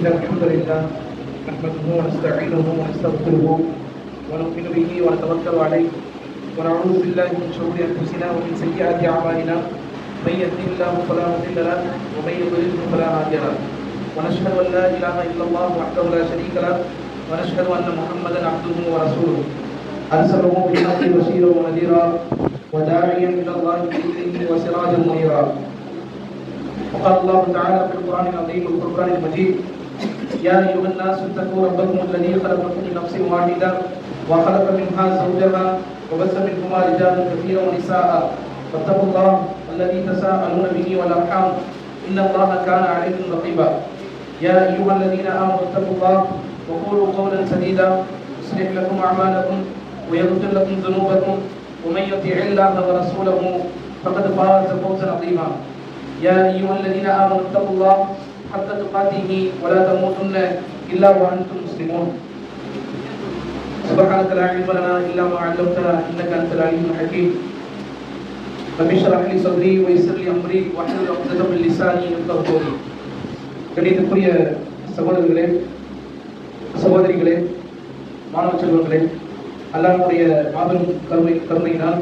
إن الحمد لله نحمده ونستعينه ونستغفره ونؤمن به ونتوكل عليه ونعوذ بالله من شرور أنفسنا ومن سيئات أعمالنا من يهده الله فلا مضل له ومن يضلل فلا هادي له ونشهد أن لا إله إلا الله وحده لا شريك له ونشهد أن محمدا عبده ورسوله أرسله بالحق بشيرا ونذيرا وداعيا إلى الله بإذنه وسراجا منيرا. وقال الله تعالى في القرآن العظيم والفرقان المجيد: يا أيها الناس اتقوا ربكم الذي خلقكم من نفس واحدة وخلق منها زوجها وبث منهما رجالا كثيرا ونساء واتقوا الله الذي تساءلون به والأرحام إن الله كان عليكم رقيبا. يا أيها الذين آمنوا اتقوا الله وقولوا قولا سديدا يصلح لكم أعمالكم ويغفر لكم ذنوبكم ومن يطع الله ورسوله فقد فاز فوزا عظيما. يا أيها الذين آمنوا اتقوا الله حق تقاته ولا تموتن إلا وأنتم مسلمون. سبحانك لا علم لنا إلا ما علمتنا إنك أنت العليم الحكيم. رب اشرح لي صدري ويسر لي أمري واحلل عقدة من لساني يفقهوا قولي. கணிதத்துக்குரிய சகோதரர்களே, சகோதரிகளே, மாணவ செல்வங்களே, அல்லாஹ்வுடைய மாபெரும் கருணையினால்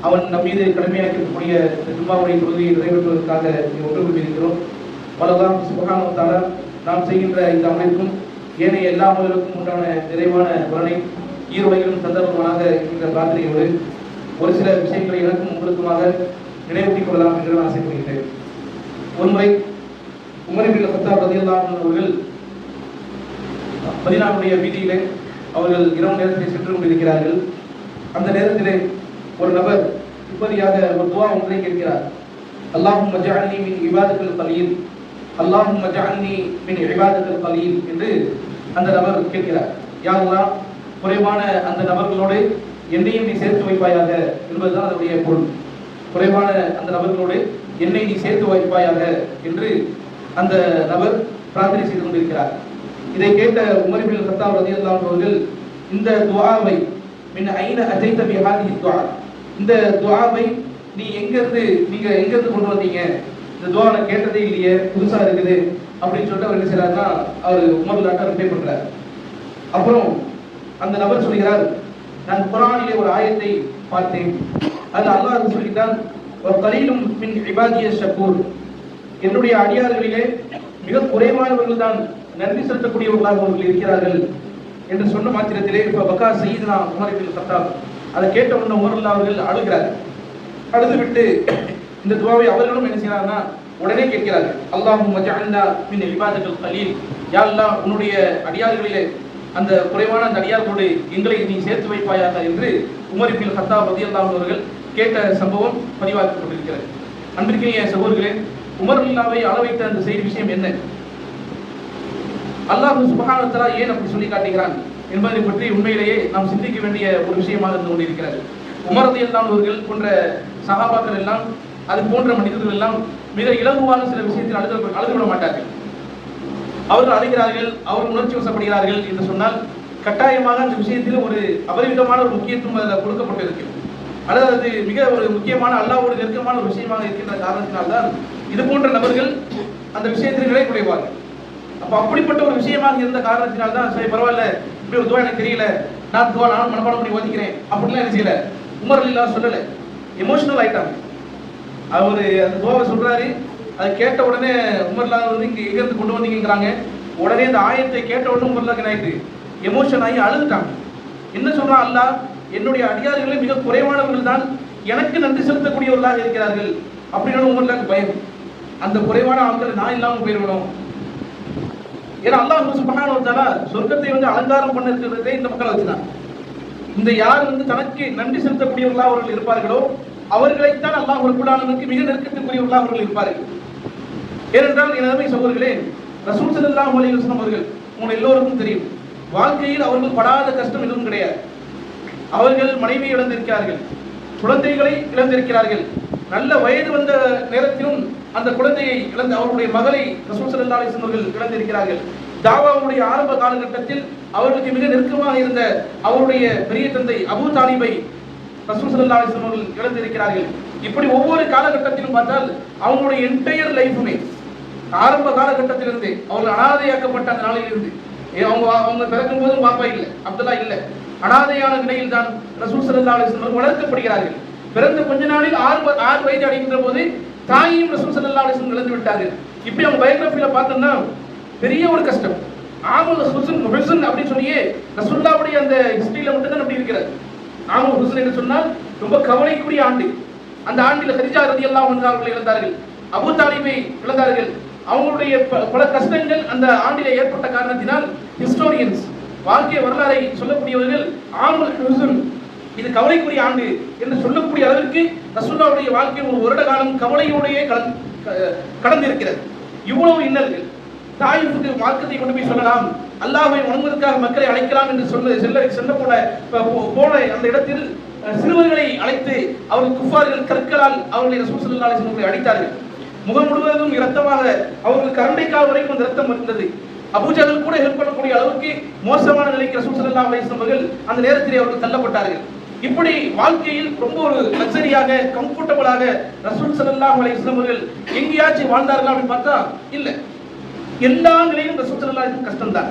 அவன் நம் மீது கடமையாக்கக்கூடிய ஜும்மாவுடைய தொழுகையை நிறைவேற்றுவதற்காக ஒன்று கூடியிருக்கிறோம். அல்லாஹ் சுப்ஹானஹு வ தஆலா நாம் செய்கின்ற இந்த அமலுக்கும் ஏனைய எல்லா அமல்களுக்கும் உண்டான நிறைவான பலனை ஈருலகிலும் தந்தருவானாக என்கின்ற பிரார்த்தனையோடு ஒரு சில விஷயங்களை எனக்கும் உங்களுக்குமாக நினைவூட்டிக் கொள்ளலாம் என்று நான் ஆசைப்படுகிறேன். ஒருமுறை உமர் இப்னு கத்தாப் ரலியல்லாஹு அன்ஹு அவர்கள் மதீனாவுடைய வீதியிலே அவர்கள் இரவு நேரத்தில் சென்று கொண்டிருக்கிறார்கள். அந்த நேரத்திலே ஒரு நபர் இப்படியாக ஒரு துஆ ஒன்றை கேட்கிறார்: அல்லாஹும்ம ஜஅல்னி மின் இபாதத்தில் கலீல், அல்லாஹும்ம ஜஅல்னி மின் இபாதத்தில் கலீல் என்று அந்த நபர் கேட்கிறார். யா அல்லாஹ், குறைவான அந்த நபர்களோடு என்னையும் நீ சேர்த்து வைப்பாயாக என்பதுதான் அதனுடைய பொருள். குறைவான அந்த நபர்களோடு என்னை நீ சேர்த்து வைப்பாயாக என்று அந்த நபர் பிரார்த்தனை செய்து கொண்டிருக்கிறார். இதை கேட்ட உமர் இப்னு கத்தாப் ரலியல்லாஹு அன்ஹு அவர்கள் இந்த துஆவை மின் ஐன அதைத பி ஹாதிஹி துஆ, இந்த துஆவை நீங்க எங்கிருந்து கொண்டு வந்தீங்க, இந்த துஆ நான் கேட்டதே இல்லையே, புதுசா இருக்குது அப்படின்னு சொல்லிட்டு அவர் என்ன செய்யறாருன்னா அவர் உமர்லாட்ட ரிப்ளை பண்றார். அப்புறம் அந்த நபர் சொல்கிறார்: நான் குர்ஆனிலே ஒரு ஆயத்தை பார்த்தேன், அது அல்லாஹ் சொல்லிட்டான், ஒரு கலீலும் மின் இபாதிய ஷக்கூர், என்னுடைய அடியார்களிலே மிக குறைவானவர்கள் தான் நன்றி செலுத்தக்கூடியவர்களாக அவர்கள் இருக்கிறார்கள் என்று சொன்ன மாத்திரத்திலே இப்ப பக்கா சையதுனா உமர் இப்னு கத்தாப் அதை கேட்ட உடனே உமர் அவர்கள் அழுகிறார்கள். அழுது விட்டு இந்த துஆவை அவர்களும் என்ன செய்யறாங்கன்னா உடனே கேட்கிறார்கள்: அல்லாஹும்ம ஜஅல்னா மின் இபாதத்தில் கலீல், யா அல்லாஹ், உன்னுடைய அடியார்களிலே அந்த குறைவான அந்த அடியார்களோடு எங்களை நீ சேர்த்து வைப்பாயாக என்று உமர் இப்னு கத்தாப் ரலியல்லாஹு அன்ஹு அவர்கள் கேட்ட சம்பவம் பதிவாக்கப்பட்டிருக்கிறது. அன்பிற்கினிய சகோதரர்களே, உமர் அல்லாஹ்வை அள வைத்த அந்த செய்தி விஷயம் என்ன, அல்லாஹ் சுப்ஹானஹு வ தஆலா ஏன் அப்படி சொல்லி காட்டுகிறான் என்பதை பற்றி உண்மையிலேயே நாம் சிந்திக்க வேண்டிய ஒரு விஷயமாக இருந்து கொண்டிருக்கிறது. உமர் ரலியல்லாஹு அன்ஹு அவர்கள் போன்ற சஹாபாக்கள் எல்லாம், அது போன்ற மனிதர்கள் எல்லாம் மிக இலகுவான சில விஷயத்தில் அழுதுவிட மாட்டார்கள். அவர்கள் அழுகிறார்கள், அவர்கள் உணர்ச்சி வசப்படுகிறார்கள் என்று சொன்னால் கட்டாயமாக அந்த விஷயத்தில் ஒரு அபரிவிதமான ஒரு முக்கியத்துவம் அதில் கொடுக்கப்பட்டிருக்கிறது. அல்லது அது மிக ஒரு முக்கியமான அல்லாஹ்வோடு நெருக்கமான ஒரு விஷயமாக இருக்கின்ற காரணத்தினால்தான் இது போன்ற நபர்கள் அந்த விஷயத்தில் நிலை குறைவார்கள். அப்ப அப்படிப்பட்ட ஒரு விஷயமாக இருந்த காரணத்தினால்தான் சரி பரவாயில்ல, இப்படி ஒரு துஆ எனக்கு தெரியல, நான் மனப்பாடம் பண்ணி ஓதிக்கிறேன் அப்படிலாம் என்ன செய்யல, உமர் ரலியல்லாஹு சொல்லல, எமோஷனல் ஆயிட்டாங்க. அவரு அந்த துஆவை சொல்றாரு, அதை கேட்ட உடனே உமர்லாஹ் வந்து இங்க எங்க இருந்து கொண்டு வந்தீங்கிறாங்க. உடனே அந்த ஆயத்தை கேட்ட உடனே உமர்லாஹ் ஆயிட்டு எமோஷன் ஆகி அழுதுட்டாங்க. என்ன சொல்றான் அல்லாஹ், என்னுடைய அடியார்களே மிக குறைவானவர்கள் தான் எனக்கு நன்றி செலுத்தக்கூடியவர்களாக இருக்கிறார்கள் அப்படின்னு உமர்லாஹ்க்கு பயம். அந்த குறைவான ஆட்கள் நான் இல்லாமல் போயிருக்கணும். ஏன்னா அல்லாஹ் சுப்ஹானஹு வ தஆலா சொர்க்கத்தை வந்து அலங்காரம் பண்ண இருக்கிறதே இந்த மக்களை வச்சுதான். இந்த யார் வந்து தனக்கு நன்றி செலுத்தக்கூடியவர்களாக அவர்கள் இருப்பார்களோ அவர்களைத்தான் அல்லாஹ் ரப்பல் ஆலமீனுக்கு மிக நெருக்கத்துக்குரியவர்களாக அவர்கள் இருப்பார்கள். ஏனென்றால் எனதமை சகோதரர்களே, ரசூல் ஸல்லல்லாஹு அலைஹி வஸல்லம் அவர்கள் உங்கள் எல்லோருக்கும் தெரியும், வாழ்க்கையில் அவர்கள் படாத கஷ்டம் எதுவும் கிடையாது. அவர்கள் மனைவியை இழந்திருக்கிறார்கள், குழந்தைகளை இழந்திருக்கிறார்கள், நல்ல வயது வந்த நேரத்திலும் அந்த குழந்தையை இழந்த அவருடைய மகளை ரசூல் ஸல்லல்லாஹு அலைஹி வஸல்லம் அவர்கள் இழந்திருக்கிறார்கள். தாவாவுடைய ஆரம்ப காலகட்டத்தில் அவர்களுக்கு மிக நெருக்கமாக இருந்த அவருடைய பெரிய தந்தை அபூ தாலிபை ரசூல் ஸல்லல்லாஹு அலைஹி வஸல்லம் அவர்கள் இழந்திருக்கிறார்கள். இப்படி ஒவ்வொரு காலகட்டத்திலும் பார்த்தால் அவங்களுடைய என்டையர் லைஃபுமே ஆரம்ப காலகட்டத்திலிருந்து அவர்கள் அனாதையாக்கப்பட்ட அந்த நாளிலிருந்து அவங்க பிறக்கும் போதும் பாப்பா இல்லை, அப்துல்லா இல்லை, அனாதையான நிலையில் தான் ரசூல் ஸல்லல்லாஹு அலைஹி வஸல்லம் வளர்க்கப்படுகிறார்கள். பிறந்த கொஞ்ச நாளில் 6 வயது அடைகின்ற போது தாயையும் ரசூல் ஸல்லல்லாஹு அலைஹி வஸல்லம் இழந்து விட்டார்கள். இப்படி அவங்க பயோகிராஃபியில பார்த்தோம்னா பெரிய ஒரு கஷ்டம். ஆமுல் ஹுஸ்ன் அப்படின்னு சொல்லியே ரசூலுல்லாஹ்வுடைய அந்த ஹிஸ்டரியில மட்டும் தான் அப்படி இருக்கிறது. ஆமுல் ஹுஸ்ன் என்று சொன்னால் ரொம்ப கவலைக்குரிய ஆண்டு. அந்த ஆண்டில் ஹதீஜா ரலியல்லாஹு அன்ஹா அவர்கள் இழந்தார்கள், அபூ தாலிபை இழந்தார்கள். அவங்களுடைய பல கஷ்டங்கள் அந்த ஆண்டிலே ஏற்பட்ட காரணத்தினால் ஹிஸ்டோரியன்ஸ், வாழ்க்கை வரலாறை சொல்லக்கூடியவர்கள் ஆமுல் ஹுஸ்ன், இது கவலைக்குரிய ஆண்டு என்று சொல்லக்கூடிய அளவிற்கு ரசூலுல்லாஹ்வுடைய வாழ்க்கை ஒரு வருட காலம் கவலையோடையே கடந்திருக்கிறது. இவ்வளவு இன்னல்கள். தாயிஃபுக்கு மார்க்கத்தை கொண்டு போய் சொல்லலாம், அல்லாஹ்வை வணங்குவதற்காக மக்களை அழைக்கலாம் என்று செல்ல போன அந்த இடத்தில் சிறுவர்களை அழைத்து அவர்கள் குஃபார்கள் கற்களால் அவர்களை ரசூல் ஸல்லல்லாஹு அலைஹி வஸல்லம் அடித்தார்கள். முகம் முழுவதும் இரத்தமாக அவர்கள் கரண்டைக்கால் வரைக்கும் அந்த இரத்தம் இருந்தது. அபூஜஹல் கூட ஹெல்ப் பண்ணக்கூடிய அளவுக்கு மோசமான நிலைக்கு ரசூல் ஸல்லல்லாஹு அலைஹி வஸல்லம் அவர்கள் அந்த நேரத்திலே அவர்கள் தள்ளப்பட்டார்கள். இப்படி வாழ்க்கையில் ரொம்ப ஒரு லக்ஸரியாக கம்ஃபர்டபுளாக ரசூல் ஸல்லல்லாஹு அலைஹி வஸல்லம் அவர்கள் எங்கேயாச்சும் வாழ்ந்தார்களா அப்படின்னு பார்த்தா இல்லை. எல்லா நிலையிலும் ரசூல் ஸல்லல்லாஹு அலைஹி வஸல்லம் கஷ்டம்தான்,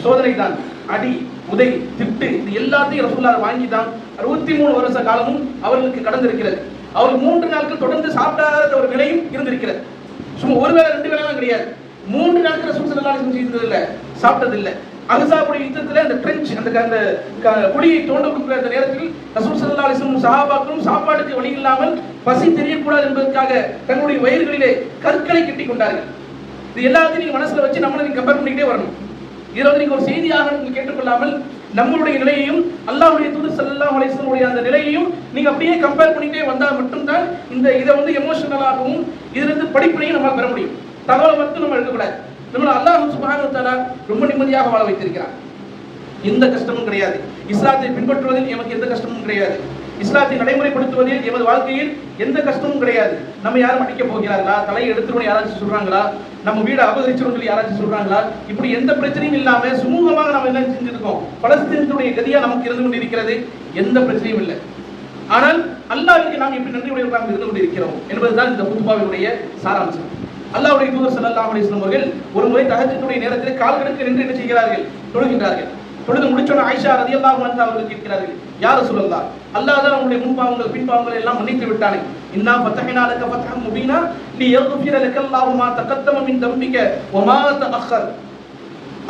சோதனை தான், அடி உதை திட்டு, இது எல்லாத்தையும் ரசூலுல்லாஹ் வாங்கி தான் 63 வருஷ காலமும் அவர்களுக்கு கடந்திருக்கிறது. அவர் 3 நாட்கள் தொடர்ந்து சாப்பிடாத ஒரு நிலையும் இருந்திருக்கிறது. சும்மா ஒரு வேளை 2 வேளைலாம் கிடையாது, 3 நாட்கள் ரசூல் ஸல்லல்லாஹு அலைஹி வஸல்லம் செய்தது இல்லை, சாப்பிட்டது இல்லை. அஹ்ஸாபுடைய யுத்தத்தில் அந்த ட்ரென்ச் அந்த குழியை தோண்டக்கூடிய அந்த நேரத்தில் ரசூல் ஸல்லல்லாஹு அலைஹி வஸல்லம் சஹாபாக்களும் சாப்பாட்டுக்கு வழி இல்லாமல் பசி தெரியக்கூடாது என்பதற்காக தன்னுடைய வயிறுகளிலே கற்களை கட்டி கொண்டார்கள். இது எல்லாத்தையும் நீங்க மனசுல வச்சு நம்மளை நீங்க கம்பேர் பண்ணிக்கிட்டே வரணும். இதுல வந்து நீங்க ஒரு செய்தியாக நீங்க கேட்டுக்கொள்ளாமல் நம்மளுடைய நிலையையும் அல்லாஹ்வுடைய தூதர் ஸல்லல்லாஹு அலைஹி வஸல்லம் அந்த நிலையையும் நீங்க அப்படியே கம்பேர் பண்ணிட்டே வந்தால் மட்டும்தான் இதை வந்து எமோஷனலாகவும் இதிலிருந்து படிப்பினையும் நம்மளால் பெற முடியும். தகவலை மட்டும் நம்ம எடுக்கக்கூடாது. நம்மளை அல்லாஹ் சுப்ஹானஹு வ தஆலா ரொம்ப நிம்மதியாக வாழ வைத்திருக்கிறார். எந்த கஷ்டமும் கிடையாது. இஸ்லாத்தை பின்பற்றுவதில் எமக்கு எந்த கஷ்டமும் கிடையாது. இஸ்லாத்தை நடைமுறைப்படுத்துவதில் எமது வாழ்க்கையில் எந்த கஷ்டமும் கிடையாது. நம்ம யாரும் அடிக்க போகிறார்களா, தலையை எடுத்துருவோம் யாராச்சும் சொல்றாங்களா, நம்ம வீடு அபகரிச்சிரும் சொல்லி யாராச்சும் சொல்றாங்களா, இப்படி எந்த பிரச்சனையும் இல்லாம சுமூகமாக நம்ம என்ன செஞ்சிருக்கோம். பலஸ்தீனத்துடைய கதியா நமக்கு இருந்து கொண்டு இருக்கிறது, எந்த பிரச்சனையும் இல்லை. ஆனால் அல்லாஹ்வுக்கு நாம் எப்படி நன்றி உடையவர்களாக இருந்து கொண்டு இருக்கிறோம் என்பதுதான் இந்த குத்பாவினுடைய சாராம்சம். அல்லாஹ்வுடைய தூதர் ஸல்லல்லாஹு அலைஹி வஸல்லம் அவர்கள் ஒரு முறை தஹஜ்ஜுடைய நேரத்தில் கால்களுக்கு நின்று என்ன செய்கிறார்கள், தொழுகின்றார்கள். தொழுது முடிச்சோன ஆயிஷா ரலியல்லாஹு அன்ஹா அவர்கள் கேட்கிறார்கள், யா ரசூலல்லாஹ், அல்லாஹ் தான் உங்களுடைய முன்பாவங்கள் பின்பாவங்கள் எல்லாம் மன்னித்து விட்டானே. இன்னா ஃபதஹ்னா லக ஃபத்ஹன் முபீனா லியக்ஃபிர லக்கல்லாஹு மா தகத்தம மின் தம்பிக வ மா தஅக்கர்.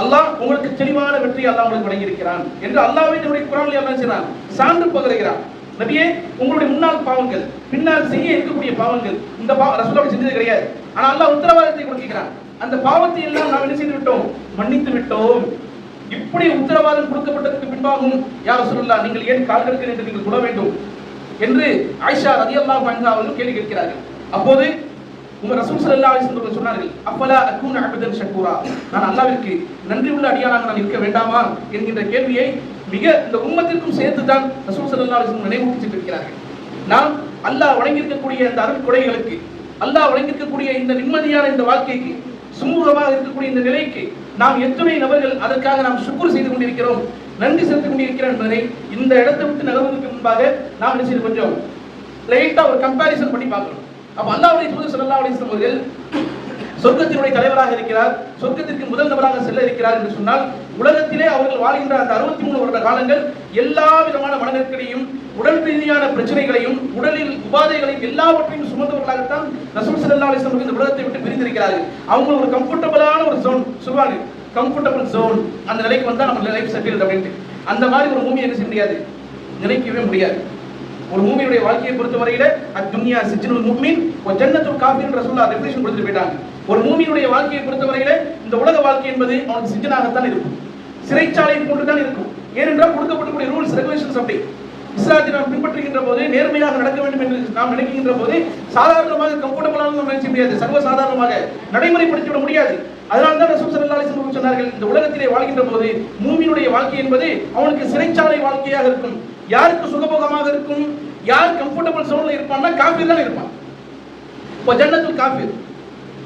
அல்லாஹ் உங்களுக்கு தெளிவான வெற்றி அல்லாஹ் உங்களுக்கு வழங்கி இருக்கிறான் என்று அல்லாஹ்வே தன்னுடைய குர்ஆனில் அல்லாஹ் சொல்றான், சான்று பகருகிறான். நபியே, உங்களுடைய முன்னாள் பாவங்கள் பின்னால் செய்ய இருக்கக்கூடிய பாவங்கள் இந்த ரசூலுல்லாஹ் செஞ்சது கிடையாது, ஆனா அல்லாஹ் உத்தரவாதத்தை கொடுக்கிறான். அந்த பாவத்தை எல்லாம் நாம் என்ன செய்து விட்டோம், மன்னித்து விட்டோம். இப்படி உத்தரவாதம் கொடுக்கப்பட்டதற்கு பின்பாகவும் யா ரசூலுல்லாஹ், நீங்கள் ஏன் கால்களுக்கு நின்று நீங்கள் தொழ வேண்டும் என்று ஆயிஷா ரலியல்லாஹு அன்ஹா அவர்கள் கேள்வி கேட்கிறார்கள். அப்போது ரசூல் ஸல்லல்லாஹு அலைஹி வஸல்லம் சொன்னார்கள், அஃபலா அகூன அபதன் ஷக்கூரா, நான் அல்லாஹ்விற்கு நன்றி உள்ள அடியானாக நான் இருக்க வேண்டாமா என்கின்ற கேள்வியை மிக இந்த உம்மத்திற்கும் சேர்த்து தான் ரசூல் ஸல்லல்லாஹு அலைஹி வஸல்லம் நினைவூட்டிட்டு இருக்கிறார்கள். நாம் அல்லாஹ் வழங்கியிருக்கக்கூடிய இந்த அருள் கொடைகளுக்கு, அல்லாஹ் வழங்கியிருக்கக்கூடிய இந்த நிம்மதியான இந்த வாழ்க்கைக்கு, சுமூகமாக இருக்கக்கூடிய இந்த நிலைக்கு நாம் எத்தனை நபர்கள் அதற்காக நாம் சுக்ர் செய்து கொண்டிருக்கிறோம், நன்றி செலுத்திக் கொண்டிருக்கிறோம் என்பதை இந்த இடத்தை விட்டு நகர்வதற்கு முன்பாக நாம் என்ன செய்து கொஞ்சம் லைட்டா ஒரு கம்பாரிசன் பண்ணி பார்க்கணும். அப்ப அல்லாஹ்வுடைய தூதர் ஸல்லல்லாஹு அலைஹி வஸல்லம் அவர்கள் சொர்க்கத்தினுடைய தலைவராக இருக்கிறார், சொர்க்கத்திற்கு முதல் நபராக செல்ல இருக்கிறார் என்று சொன்னால், உலகத்திலே அவர்கள் வாழ்கின்ற அந்த 63 வருட காலங்கள் எல்லா விதமான மனநெருக்கடியும், உடல் ரீதியான பிரச்சனைகளையும், உடலில் உபாதைகளையும் எல்லாவற்றையும் சுமந்தவர்களாகத்தான் ரசூல் ஸல்லல்லாஹு அலைஹி வஸல்லம் இந்த உலகத்தை விட்டு பிரிந்திருக்கிறார்கள். அவங்க ஒரு கம்ஃபர்டபுளான ஒரு ஜோன் சொல்வாங்க, கம்ஃபர்டபுள் ஜோன், அந்த நிலைக்கு வந்தா நம்ம லைஃப் செட்டில்ட் அப்படின்ட்டு. அந்த மாதிரி ஒரு மூமி என்ன செய்ய முடியாது, நினைக்கவே முடியாது. ஒரு மூமியுடைய வாழ்க்கையை பொறுத்தவரையில அத்துன்யா சிஜ்னுல் முஃமின் வ ஜன்னத்துல் காஃபிர் ரசூலுல்லாஹ் டெஃபினிஷன் கொடுத்துட்டு போயிட்டாங்க. ஒரு மூமியுடைய வாழ்க்கையை பொறுத்தவரையில இந்த உலக வாழ்க்கை என்பது அவனுக்கு சிஜ்னாகத்தான் இருக்கும், சிறைச்சாலை போன்று தான் இருக்கும். ஏனென்றால் கொடுக்கப்படக்கூடிய ரூல்ஸ் ரெகுலேஷன்ஸ் அப்படி. இஸ்லாத்தை நாம் பின்பற்றுகின்ற போது, நேர்மையாக நடக்க வேண்டும் என்று நாம் நினைக்கின்ற போது, சாதாரணமாக கம்ஃபர்டபுளாக நாம் நினைக்க முடியாது, சர்வசாதாரணமாக நடைமுறைப்படுத்திவிட முடியாது. அதனால தான் ரசூல் ஸல்லல்லாஹு அலைஹி வஸல்லம் சொன்னார்கள், இந்த உலகத்திலே வாழ்கின்ற போது மூமினுடைய வாழ்க்கை என்பது அவனுக்கு சிறைச்சாலை வாழ்க்கையாக இருக்கும். யாருக்கு சுகபோகமாக இருக்கும், யார் கம்ஃபர்டபுள் ஜோன்ல இருப்பான்னா காஃபிர் தான் இருப்பான். இப்போ ஜன்னத்துல் காஃபிர்.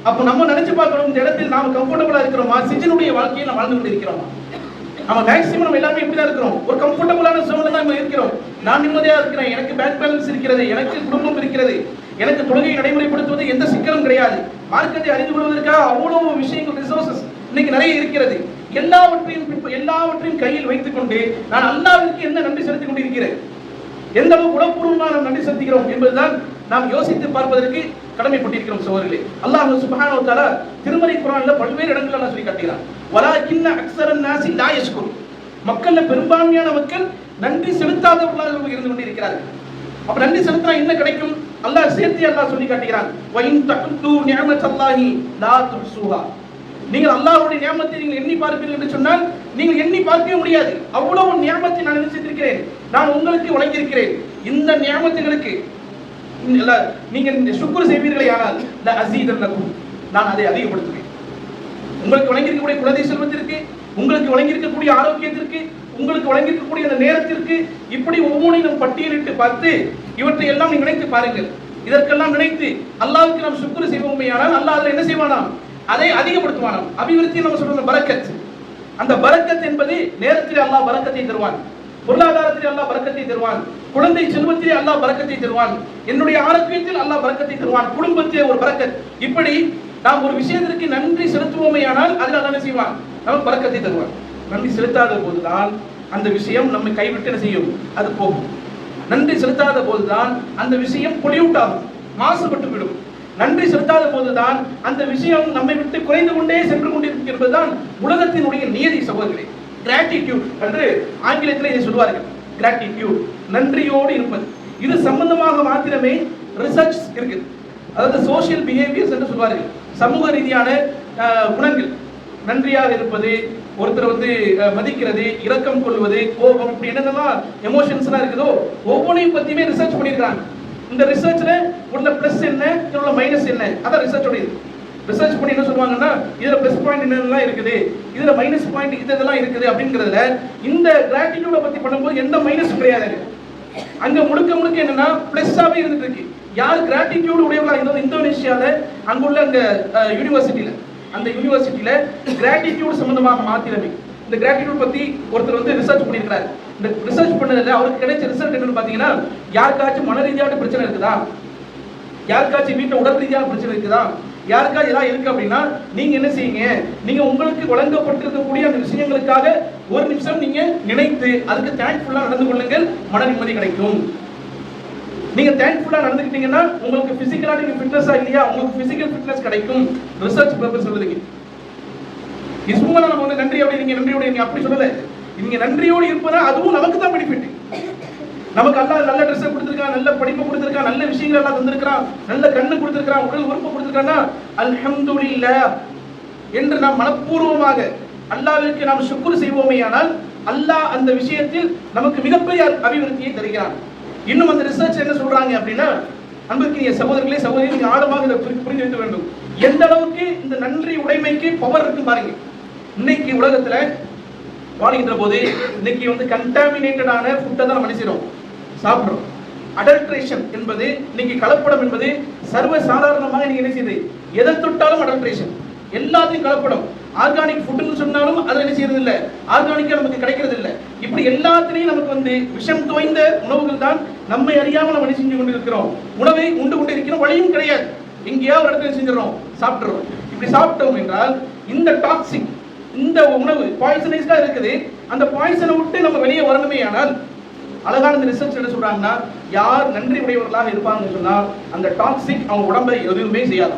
அப்போ நம்ம நினைச்சு பார்க்கணும், இந்த இடத்தில் நாம் கம்ஃபர்டபுளா இருக்கிறோமா, சிஜ்னுடைய வாழ்க்கையை நாம் வாழ்ந்து கொண்டு இருக்கிறோமா? நம்ம மேக்ஸிமம் நம்ம எல்லாமே இப்படி தான் இருக்கிறோம், ஒரு கம்ஃபர்டபுளான ஜோன்ல தான் நம்ம இருக்கிறோம். நான் நிம்மதியா இருக்கிறேன், எனக்கு பேங்க் பேலன்ஸ் இருக்கிறது, எனக்கு குடும்பம் இருக்கிறது, எனக்கு தொழுகையை நடைமுறைப்படுத்துவது எந்த சிக்கலும் கிடையாது. மார்க்கத்தை அறிந்து கொள்வதற்காக அவ்வளவு விஷயங்கள் ரிசோர்சஸ் இன்னைக்கு நிறைய இருக்கிறது. எல்லாவற்றையும் கையில் வைத்துக் கொண்டு நான் அல்லாஹ்விற்கு என்ன நன்றி செலுத்திக் கொண்டிருக்கிறேன், எந்த அளவு உணர்வுபூர்வமாக நாம் நன்றி செலுத்துகிறோம் என்பதுதான் நாம் யோசித்து பார்ப்பதற்கு கடமைப்பட்டிருக்கிறோம் சகோதரர்களே. அல்லாஹ் சுப்ஹானஹு வ தஆலா திருமறை குர்ஆன்ல பல்வேறு இடங்களில் அல்லாஹ் சொல்லி காட்டுகிறான். வலாக்கின்ன அக்ஸரன் நாஸி லா யஷ்குர். மக்கள்ல பெரும்பான்மையான மக்கள் நன்றி செலுத்தாதவர்களாக இருந்து கொண்டிருக்கிறார்கள். அப்ப நன்றி செலுத்தினா என்ன கிடைக்கும்? அல்லாஹ் சேர்த்து அல்லாஹ் சொல்லி காட்டுகிறான். வ இன் தஅது நிஅமத்தல்லாஹி லா துஹ்ஸூஹா. நீங்கள் அல்லாஹ்வுடைய நியமத்தை நீங்கள் எண்ணி பார்ப்பீர்கள் என்று சொன்னால் நீங்கள் எண்ணி பார்க்கவே முடியாது. அவ்வளவு நியமத்தை நான் நினைச்சிருக்கிறேன், நான் உங்களுக்கு வழங்கியிருக்கிறேன். இந்த நியமத்துகளுக்கு நீங்கள் சுக்ர் செய்வீர்களே ஆனால் ல அஸீதன்னகும், நான் அதை அதிகப்படுத்துவேன். உங்களுக்கு வழங்கியிருக்கக்கூடிய குழந்தை செல்வத்திற்கு, உங்களுக்கு வழங்கியிருக்கக்கூடிய ஆரோக்கியத்திற்கு, உங்களுக்கு வழங்கியிருக்கக்கூடிய அந்த நேரத்திற்கு, இப்படி ஒவ்வொன்றையும் நாம் பட்டியலிட்டு பார்த்து இவற்றை எல்லாம் நீங்கள் நினைத்து பாருங்கள். இதற்கெல்லாம் நினைத்து அல்லாஹ்வுக்கு நாம் சுக்ர் செய்வோமேயானால் அல்லாஹ் அதில் என்ன செய்வானாம்? அதை அதிகப்படுத்துவானாம். அபிவிருத்தி நம்ம சொல்ற பரக்கத், அந்த பரக்கத் என்பது நேரத்தில் அல்லாஹ் பரக்கத்தை தருவான், பொருளாதாரத்தில் அல்லாஹ் பரக்கத்தை தருவான், குழந்தை செல்வத்திலே அல்லாஹ் பரக்கத்தை தருவான், என்னுடைய ஆரோக்கியத்தில் அல்லாஹ் பரக்கத்தை தருவான், குடும்பத்திலே ஒரு பரக்கத். இப்படி நாம் ஒரு விஷயத்திற்கு நன்றி செலுத்துவோமேயானால் அதில் அல்லாஹ் என்ன செய்வான்? நமக்கு பரக்கத்தை தருவான். நன்றி செலுத்தாத போதுதான் அந்த விஷயம் நம்மை கைவிட்டு என்ன செய்யும்? அது போகும். நன்றி செலுத்தாத போதுதான் அந்த விஷயம் பொலியூட் ஆகும், மாசுபட்டு விடும். நன்றி செலுத்தாத போதுதான் அந்த விஷயம் நம்மை விட்டு குறைந்து கொண்டே சென்று கொண்டிருக்கும் என்பதுதான் உலகத்தினுடைய நியதி சகோதரர்களே. கிராட்டிடியூட் என்று ஆங்கிலத்தில் இதை சொல்வார்கள். கிராட்டிடியூட், நன்றியோடு இருப்பது. இது சம்பந்தமாக மாத்திரமே ரிசர்ச் இருக்குது. அதாவது சோசியல் பிஹேவியர்ஸ் என்று சொல்வார்கள், சமூக ரீதியான குணங்கள். நன்றியாக இருப்பது, ஒருத்தர் மதிக்கிறது, இரக்கம் கொள்வது, கோபம், இப்படி என்னென்னலாம் எமோஷன்ஸ்லாம் இருக்குதோ ஒவ்வொன்றையும் பற்றியுமே ரிசர்ச் பண்ணியிருக்காங்க. இந்த ரிசர்ச்ல உள்ள பிளஸ் என்ன, இதுல உள்ள மைனஸ் என்ன, அதான் ரிசர்ச்சோட இது. ரிசர்ச் பண்ணி என்ன சொல்லுவாங்கன்னா இதுல பிளஸ் பாயிண்ட் என்னெல்லாம் இருக்குது, இதுல மைனஸ் பாயிண்ட் இதெல்லாம் இருக்குது அப்படிங்கிறதுல இந்த கிராட்டிடியூட பத்தி பண்ணும்போது எந்த மைனஸும் கிடையாது. அங்க முழுக்க என்னன்னா பிளஸ்ஸாவே இருந்துட்டு இருக்கு. யார் கிராட்டிடியூட் உடையவர்களா இருந்தது இந்தோனேஷியால அங்குள்ள அந்த யூனிவர்சிட்டியில கிராட்டிடியூட் சம்பந்தமாக மாத்திரமே இந்த கிராட்டிடியூட் பத்தி ஒருத்தர் ரிசர்ச் பண்ணியிருக்கிறார். இந்த ரிசர்ச் பண்ணதுல அவருக்கு கிடைச்ச ரிசல்ட் என்னன்னு பாத்தீங்கன்னா, யாருக்காச்சும் மன ரீதியான பிரச்சனை இருக்குதா, யாருக்காச்சும் வீட்டுல உடல் ரீதியான பிரச்சனை இருக்குதா, யாருக்காச்சும் ஏதாவது இருக்கு அப்படின்னா நீங்க என்ன செய்யுங்க, நீங்க உங்களுக்கு வழங்கப்பட்டிருக்கக்கூடிய அந்த விஷயங்களுக்காக ஒரு நிமிஷம் நீங்க நினைத்து அதுக்கு தேங்க்ஃபுல்லா நடந்து கொள்ளுங்கள், மன நிம்மதி கிடைக்கும். நீங்க தேங்க்ஃபுல்லா நடந்துக்கிட்டீங்கன்னா உங்களுக்கு பிசிக்கலா நீங்க ஃபிட்னஸா இல்லையா, உங்களுக்கு பிசிக்கல் ஃபிட்னஸ் கிடைக்கும். ரிசர்ச் பேப்பர் சொல்லுதுங்க. இது சும்மா நம்ம நன்றி அப்படி நீங்க நன்றியோட நீங்க அப்படி சொல்லல. நீங்க நன்றியோடு இருப்பதா அதுவும் நமக்கு தான் பெனிஃபிட். நமக்கு அல்லாஹ் நல்ல ட்ரெஸ் கொடுத்திருக்கான், நல்ல படிப்பு கொடுத்திருக்கான், நல்ல விஷயங்கள் எல்லாம் தந்திருக்கான், நல்ல கண்ணு கொடுத்திருக்கான், உடல் உறுப்பு கொடுத்திருக்கான்னா அல்ஹம்துலில்லாஹ் என்று நாம் மனப்பூர்வமாக அல்லாஹ்விற்கு நாம் ஷுக்ர் செய்வோமேயானால் அல்லாஹ் அந்த விஷயத்தில் நமக்கு மிகப்பெரிய அபிவிருத்தியை தருகிறான். இன்னும் அந்த ரிசர்ச் என்ன சொல்றாங்க அப்படின்னா, அன்புக்குரிய சகோதரர்களே சகோதரி, நீங்க ஆழமாக இதை புரிந்து வைக்க வேண்டும். எந்த அளவுக்கு இந்த நன்றி உடைமைக்கு பவர் இருக்கு பாருங்க. இன்னைக்கு உலகத்துல வாழ்கின்ற போது இன்னைக்கு கண்டாமினேட்டடான ஃபுட்டை தான் நம்ம நினைக்கிறோம், சாப்பிடுறோம். அடல்ட்ரேஷன் என்பது, இன்னைக்கு கலப்படம் என்பது சர்வ சாதாரணமாக நீங்க என்ன செய்யுது, எதை தொட்டாலும் அடல்ட்ரேஷன், எல்லாத்தையும் கலப்படம். ஆர்கானிக் ஃபுட்னு சொன்னாலும் அதை என்ன செய்யறது இல்லை, ஆர்கானிக்கா நமக்கு கிடைக்கிறது இல்லை. இப்படி எல்லாத்திலையும் நமக்கு விஷம் தோய்ந்த உணவுகள் தான் நம்மை அறியாமல் நம்ம செஞ்சு கொண்டு இருக்கிறோம். உணவை உண்டு கொண்டு இருக்கிறோம், வழியும் கிடையாது, எங்கேயாவது ஒரு இடத்துல செஞ்சிடறோம், சாப்பிட்டுறோம். இப்படி சாப்பிட்டோம் என்றால் இந்த டாக்ஸிக், இந்த உணவு பாய்சனைஸ்டா இருக்குது. அந்த பாய்சனை விட்டு நம்ம வெளியே வரணுமே. ஆனால் அழகான இந்த ரிசர்ச் என்ன சொல்றாங்கன்னா, யார் நன்றி உடையவர்களாக இருப்பாங்கன்னு சொன்னால் அந்த டாக்ஸிக் அவங்க உடம்பை எதுவுமே செய்யாது.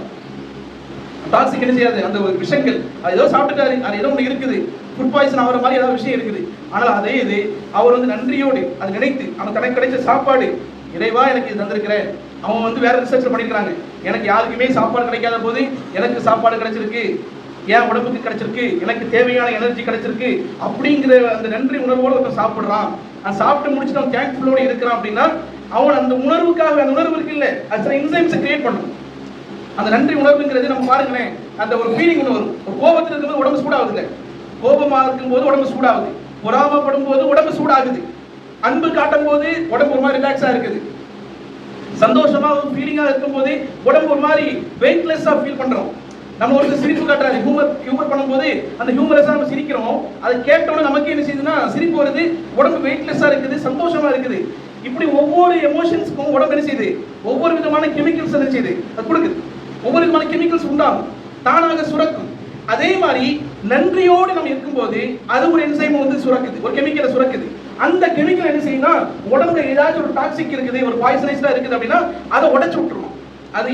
டாக்ஸிக் என்ன செய்யாது, அந்த ஒரு விஷயங்கள் அது ஏதோ சாப்பிட்டுட்டாரு, அது ஏதோ ஒன்று இருக்குது, ஃபுட் பாய்சன் ஆகிற மாதிரி ஏதாவது விஷயம் இருக்குது. ஆனால் அதே இது அவர் நன்றியோடு அதை நினைத்து அவன் தனக்கு கிடைச்ச சாப்பாடு, இறைவா எனக்கு இது தந்திருக்கிறேன். அவன் வேற ரிசர்ச் பண்ணிக்கிறாங்க, எனக்கு யாருக்குமே சாப்பாடு கிடைக்காத போது எனக்கு சாப்பாடு கிடைச்சிருக்கு, என் உடம்புக்கு கிடைச்சிருக்கு, எனக்கு தேவையான எனர்ஜி கிடைச்சிருக்கு அப்படிங்கிற அந்த நன்றி உணர்வோடு ஒருத்தன் சாப்பிடுறான். அவன் சாப்பிட்டு முடிச்சுட்டு அவன் தேங்க்ஃபுல்லோடு இருக்கிறான் அப்படின்னா அவன் அந்த உணர்வுக்காக, அந்த உணர்வு இருக்கு இல்ல, அது என்சைம்ஸை கிரியேட் பண்ணும். அந்த நன்றி உணர்வுங்கிறது நம்ம பாருங்களேன், அந்த ஒரு ஃபீலிங் ஒன்று வரும். ஒரு கோபத்தில் இருக்கும்போது உடம்பு சூடாகுது இல்லை, கோபமாக இருக்கும்போது உடம்பு சூடாகுது, பொறாமப்படும் போது உடம்பு சூடாகுது, அன்பு காட்டும் போது உடம்பு ஒரு மாதிரி ரிலாக்ஸா இருக்குது, சந்தோஷமா ஒரு ஃபீலிங்கா இருக்கும் போது உடம்பு ஒரு மாதிரி வெயிட்லெஸ்ஸா ஃபீல் பண்றோம். நம்ம ஒரு சிரிப்பு காட்டுறாரு, ஹியூமர் பண்ணும்போது அந்த ஹியூமரஸா நம்ம சிரிக்கிறோம். அதை கேட்டோன்னு நமக்கு என்ன செய்யுதுன்னா சிரிப்பு வருது, உடம்பு வெயிட்லெஸ்ஸா இருக்குது, சந்தோஷமா இருக்குது. இப்படி ஒவ்வொரு எமோஷன்ஸ்க்கும் உடம்பு என்ன செய்யுது, ஒவ்வொரு விதமான கெமிக்கல்ஸ் என்ன செய்யுது, அது கொடுக்குது. ஒவ்வொரு விதமான கெமிக்கல்ஸ் உண்டாகும், தானாக சுரக்கும். அதே மாதிரி நன்றியோடு நம்ம இருக்கும்போது அது ஒரு என்சைம் வந்து சுரக்குது, ஒரு கெமிக்கலை சுரக்குது. அந்த கெமிக்கல் என்ன செய்யும்னா உடம்புல ஏதாச்சும் ஒரு டாக்ஸிக் இருக்குது, ஒரு பாய்சனைஸ்டா இருக்குது அப்படின்னா அதை உடைச்சு விட்டுரும். அது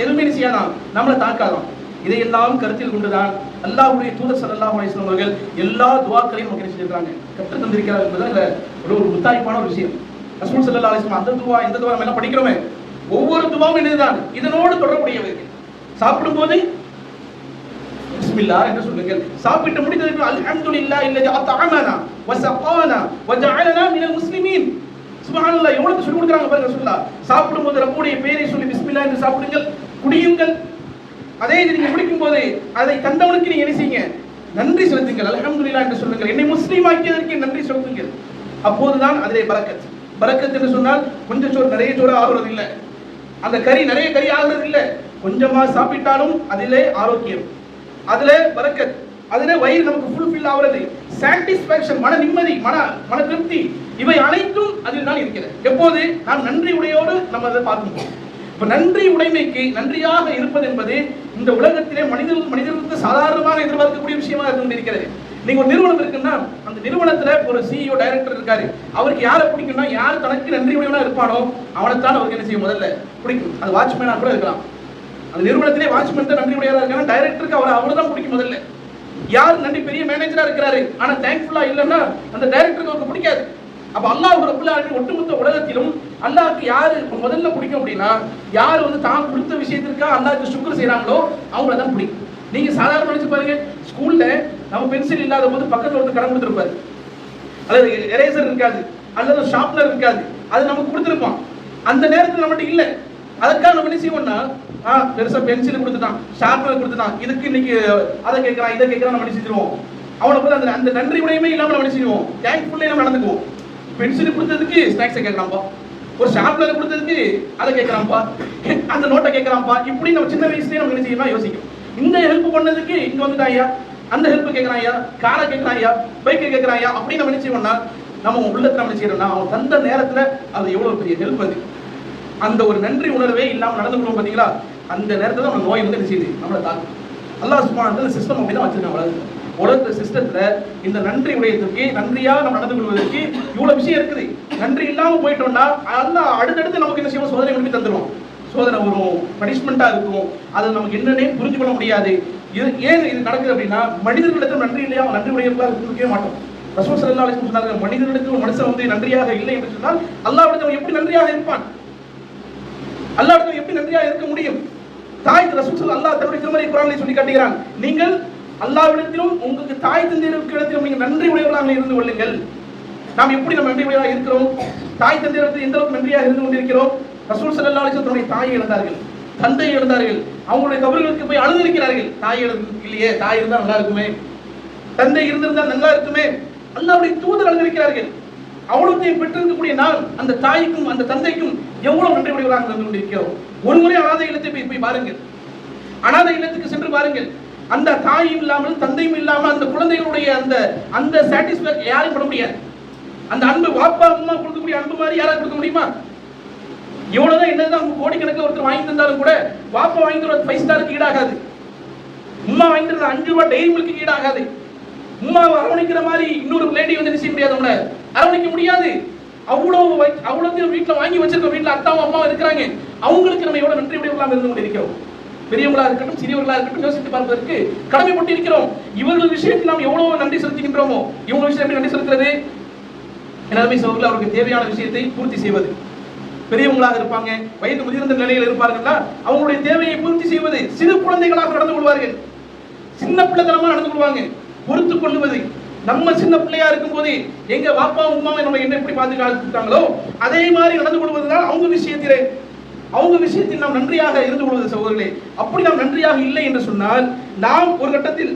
எதுவுமே செய்யாதான், நம்மளை தாக்காதான். இதையெல்லாம் கருத்தில் கொண்டுதான் அல்லாஹ்வுடைய தூதர் ஸல்லல்லாஹு அலைஹி வஸல்லம் அவர்கள் எல்லா துஆக்களையும் நமக்கு என்ன செஞ்சிருக்காங்க, கற்று தந்திருக்கிறார் என்பதுதான் ஒரு முத்தாய்ப்பான ஒரு விஷயம். ரசூல் ஸல்லல்லாஹு அலைஹி வஸல்லம் அந்த துஆ இந்த துஆ நம்ம என்ன படிக்கிறோமே, ஒவ்வொரு துஆவும் என்னதுதான் இதனோடு தொடர்புடையவை. சாப்பிடும்போது பிஸ்மில்லாஹ் என்று சொல்லுங்கள். சாப்பிட்டு முடித்ததற்கு அல்ஹம்துலில்லாஹ் இல்லதி அத்அமனா வ ஸகானா வ ஜஅலனா மினல் முஸ்லிமீன். சுப்ஹானல்லாஹ், எவ்வளவு சொல்லி கொடுக்குறாங்க பாருங்க ரசூலுல்லாஹ். சாப்பிடும்போது ரப்புடைய பெயரை சொல்லி பிஸ்மில்லாஹ் என்று சாப்பிடுங்கள், குடியுங்கள். அதே நீங்க குடிக்கும் போது அதை தந்தவனுக்கு நீங்க என்ன செய்யுங்க, நன்றி செலுத்துங்கள், அல்ஹம்துலில்லாஹ் என்று சொல்லுங்கள். என்னை முஸ்லீம் ஆக்கியதற்கு நன்றி செலுத்துங்கள். அப்போதுதான் அதிலே பரக்கத். பரக்கத் என்று சொன்னால் கொஞ்சம் சோறு நிறைய சோறு ஆகிறது இல்லை, அந்த கறி நிறைய கறி ஆகிறது இல்லை, கொஞ்சமா சாப்பிட்டாலும் அதிலே ஆரோக்கியம், அதுல பரக்கத், அதுல வயிறு நமக்கு ஃபுல்ஃபில் ஆகிறது, சாட்டிஸ்ஃபேக்ஷன், மன நிம்மதி, மன திருப்தி, இவை அனைத்தும் அதில் தான் இருக்கிறது. எப்போது நாம் நன்றி உடையோடு நம்ம அதை பார்க்கும்போது. இப்ப நன்றி உடைமைக்கு நன்றியாக இருப்பது என்பது இந்த உலகத்திலே மனிதர்களுக்கு சாதாரணமாக எதிர்பார்க்கக்கூடிய விஷயமா இருந்து கொண்டிருக்கிறது. நீங்க ஒரு நிறுவனம் இருக்குன்னா அந்த நிறுவனத்துல ஒரு சிஇஓ டைரக்டர் இருக்காரு, அவருக்கு யாரை பிடிக்கும்னா யார் தனக்கு நன்றி உடையவனா இருப்பானோ அவனைத்தான் அவருக்கு என்ன செய்யும், முதல்ல பிடிக்கும். அது வாட்ச்மேனா கூட இருக்கலாம், அந்த நிறுவனத்திலே வாட்ச்மேன் தான் நன்றி உடையவரா இருக்காங்க, டைரக்டருக்கு அவரை தான் பிடிக்கும் முதல்ல. யார் நன்றி பெரிய மேனேஜரா இருக்கிறாரு ஆனா தேங்க்ஃபுல்லா இல்லைன்னா அந்த டைரக்டருக்கு அவருக்கு பிடிக்காது. அப்ப அல்லாஹ் ரப்பல் ஆலமீன் ஒட்டுமொத்த உலகத்திலும் அல்லாஹ்க்கு யாரு முதல்ல பிடிக்கும் அப்படின்னா யார் வந்து தான் கொடுத்த விஷயத்திற்காக அல்லாஹ்க்கு சுக்ர் செய்றாங்களோ அவங்கள தான் பிடிக்கும். நீங்க சாதாரண நினைச்சு பாருங்க, ஸ்கூல்ல நம்ம பென்சில் இல்லாத போது பக்கத்துல ஒருத்தர் கடன் கொடுத்துருப்பாரு, அல்லது எரேசர் இருக்காது, அல்லது ஷார்ப்னர் இருக்காது, அது நமக்கு கொடுத்துருப்பான். அந்த நேரத்தில் நம்மகிட்ட இல்லை, அதுக்காக நம்ம என்ன செய்வோம்னா பெருசா பென்சில் கொடுத்துட்டான், ஷார்ப்னர் கொடுத்துட்டான், இதுக்கு இன்னைக்கு அதை கேட்கறான் இதை கேட்கறான், நம்ம நினைச்சிருவோம். அவனை போல அந்த நன்றி உடையமே இல்லாம நம்ம நினைச்சிருவோம், தேங்க்ஃபுல்லே நம்ம நடந்துக்குவோம். பென்சில் கொடுத்ததுக்கு ஸ்நாக்ஸை கேட்கறான்ப்பா, ஒரு ஷார்ப்னர் கொடுத்ததுக்கு அதை கேட்கறான்ப்பா, அந்த நோட்டை கேட்கறான்ப்பா, இப்படி நம்ம சின்ன வயசுலயே நம்ம என்ன செய்யணும் யோசிக்கும். இந்த ஹெல்ப் பண்ணதுக்கு இங்க வந்துட்டான் ஐயா, அந்த ஹெல்ப் கேட்கறான் ஐயா, காரை கேட்கறான் ஐயா, பைக்கை கேட்கறான் ஐயா, அப்படின்னு நம்ம என்ன செய்வோம்னா நம்ம உள்ளத்துல நம்ம செய்யறோம்னா அவன் தந்த நேரத்துல அது எவ்வளவு பெரிய ஹெல்ப். அது அந்த ஒரு நன்றி உணர்வே இல்லாம நடந்து கொள்வோம் பாத்தீங்களா, அந்த நேரத்துல நம்ம நோய் வந்து என்ன செய்யுது, நம்மளை தாக்கும். அல்லாஹ் சுப்ஹானஹு வ தஆலா சிஸ்டம் அப்படிதான் வச்சிருக்காங்க. உலக சிஸ்டத்துல இந்த நன்றி உடையதற்கு நன்றியா நம்ம நடந்து கொள்வதற்கு இவ்வளவு விஷயம் இருக்குது. நன்றி இல்லாம போயிட்டோம்னா அல்லாஹ் அடுத்தடுத்து நமக்கு என்ன செய்வோம், சோதனை கொண்டு தந்துருவோம். சோதனை வரும், பனிஷ்மெண்டா இருக்கும், அது நமக்கு என்னன்னே புரிஞ்சு கொள்ள முடியாது. ஏன் இது நடக்குது அப்படின்னா மனிதர்களிடத்தில் நன்றி இல்லையா, நன்றி உடையவர்களாக இருக்கவே மாட்டோம். ரசூல் ஸல்லல்லாஹு அலைஹி வஸல்லம் சொன்னார்கள், மனிதர்களுக்கு ஒரு மனுஷன் வந்து நன்றியாக இல்லை என்று சொன்னால் அல்லாஹ்விடத்தில் எப்படி நன்றியாக இருப்பான், அல்லாஹ்விடத்தில் எப்படி நன்றியாக இருக்க முடியும்? தாய் ரசூல் ஸல்லல்லாஹு அல்லாஹ் தன்னுடைய திருமறை குர்ஆனில் சொல்லி காட்டுகிறான், நீங்கள் அல்லாஹ்விடத்திலும் உங்களுக்கு தாய் தந்தையர்களிடத்திலும் நீங்கள் நன்றி உடையவர்களாக இருந்து கொள்ளுங்கள். நாம் எப்படி நம்ம நன்றி உடையவராக இருக்கிறோம், தாய் தந்தையரிடத்தில் எந்த அளவுக்கு நன்றியாக இருந்து கொண்டிருக்கிறோம்? ரசூல் ஸல்லல்லாஹு அலைஹி வஸல்லம் தன்னுடைய தாயை இழந்தார்கள், தந்தையை இழந்தார்கள், அவங்களுடைய கபர்களுக்கு போய் அழுதிருக்கிறார்கள். தாய் இல்லையே, தாய் இருந்தால் நல்லா இருக்குமே, தந்தை இருந்திருந்தால் நல்லா இருக்குமே, அல்லாஹ்வுடைய தூதர் அழுதிருக்கிறார்கள். அவ்வளவுத்தையும் பெற்றிருக்கக்கூடிய நாம் அந்த தாய்க்கும் அந்த தந்தைக்கும் எவ்வளவு நன்றி உடையவராக இருந்து கொண்டிருக்கிறோம். ஒரு முறை அனாதை இல்லத்தை போய் பாருங்கள், அனாதை இல்லத்துக்கு சென்று பாருங்கள். அந்த தாயும் இல்லாமல் தந்தையும் இல்லாமல் அந்த குழந்தைகளுடைய அந்த அந்த சாட்டிஸ்ஃபேக்ஷன் யாரும் பண்ண முடியாது. அந்த அன்பு வாப்பா அம்மா கொடுக்கக்கூடிய அன்பு மாதிரி யாராவது கொடுக்க முடியுமா? எவ்வளவுதான் என்னதான் கோடிக்கணக்கில் ஒருத்தர் வாங்கி தந்தாலும் கூட வாப்பா வாங்கி தர 5 ஸ்டாருக்கு ஈடாகாது, உமா வாங்கி தர 5 ரூபாய் டெய்ரி மில்க்கு ஈடாகாது. உமாவை அரவணைக்கிற மாதிரி இன்னொரு லேடி வந்து நிச்சய முடியாது, அவங்கள அரவணைக்க முடியாது. அவ்வளவு வீட்டுல வாங்கி வச்சிருக்க, வீட்டுல அத்தாவும் அம்மாவும் இருக்கிறாங்க, அவங்களுக்கு நம்ம எவ்வளவு நன்றி உடையவர்களாக இருந்து கொண்டு இருக்கிறோம். பெரியவங்களா இருக்கட்டும் சிறியவர்களா இருக்கட்டும் யோசித்து பார்ப்பதற்கு கடமைப்பட்டு இருக்கிறோம். இவர்கள் விஷயத்தில் நாம் எவ்வளவு நன்றி செலுத்துகின்றோமோ, இவங்க விஷயம் எப்படி நன்றி செலுத்துறது? எனவே சகோதரர்களே, அவருக்கு தேவையான விஷயத்தை பூர்த்தி செய்வது. பெரியவங்களாக இருப்பாங்க, வயது முதிர்ந்த நிலையில் இருப்பார்கள்னா அவங்களுடைய தேவையை பூர்த்தி செய்வது. சிறு குழந்தைகளாக நடந்து கொள்வார்கள், சின்ன பிள்ளைத்தனமா நடந்து கொள்வாங்க. பொறுத்து கொள்ளுவது. நம்ம சின்ன பிள்ளையா இருக்கும் போது எங்க வாப்பா உமாவை நம்ம என்ன எப்படி பாதுகாத்துட்டாங்களோ அதே மாதிரி நடந்து கொள்வதுதான் அவங்க விஷயத்தில் நாம் நன்றியாக இருந்து கொள்வது சகோதரர்களே. அப்படி நாம் நன்றியாக இல்லை என்று சொன்னால் நாம் ஒரு கட்டத்தில்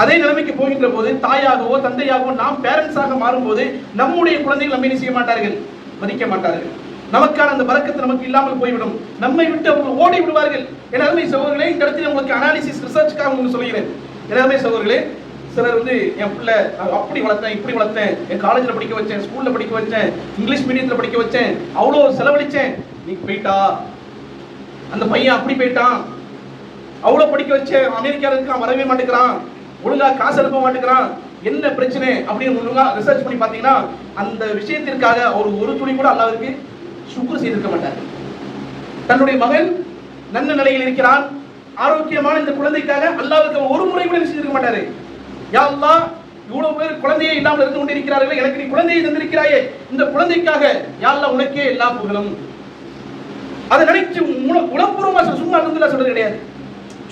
அதே நிலைமைக்கு போகின்ற போது தாயாகவோ தந்தையாகவோ நாம் பேரண்ட்ஸாக மாறும்போது நம்முடைய குழந்தைகள் நம்மை செய்ய மாட்டார்கள், மதிக்க மாட்டார்கள். நமக்கான அந்த பரக்கத்து நமக்கு இல்லாமல் போய்விடும், நம்மை விட்டு அவர்கள் ஓடி விடுவார்கள். எனவே சகோதரர்களே, இந்த இடத்தில் உங்களுக்கு அனாலிசிஸ் ரிசர்ச்காக உங்களுக்கு சொல்கிறேன். எனவே சகோதரர்களே, சிலர் வந்து என் பிள்ளை அப்படி வளர்த்தேன், இப்படி வளர்த்தேன், என் காலேஜில் படிக்க வச்சேன், ஸ்கூலில் படிக்க வச்சேன், இங்கிலீஷ் மீடியத்தில் படிக்க வச்சேன், அவ்வளோ செலவழிச்சேன், நீ போயிட்டா, அந்த பையன் அப்படி போயிட்டான், அவ்வளோ படிக்க வச்சேன், அமெரிக்காவில் இருக்கான், வரவே மாட்டேங்கிறான், ஒழுங்கா காசு அனுப்ப மாட்டேங்கிறான், என்ன பிரச்சனை அப்படின்னு ஒழுங்கா ரிசர்ச் பண்ணி பார்த்தீங்கன்னா அந்த விஷயத்திற்காக அவர் ஒரு துளி கூட அல்லாஹ்வுக்கு சுக்ர் செய்திருக்க மாட்டார். தன்னுடைய மகன் நல்ல நிலையில் இருக்கிறான், ஆரோக்கியமான இந்த குழந்தைக்காக அல்லாஹ்வுக்கு ஒரு முறை கூட செஞ்சிருக்க மாட்டாரு. யா அல்லாஹ், இவ்வளவு பேர் குழந்தையே இல்லாமல் இருந்து கொண்டிருக்கிறார்கள், எனக்கு நீ குழந்தையை தந்திருக்கிறாயே, இந்த குழந்தைக்காக யா அல்லாஹ் உனக்கே எல்லா புகழும். அதை நினைச்சு உளப்பூர்வமா சும்மா அல்ஹம்துலில்லாஹ் சொல்றது கிடையாது,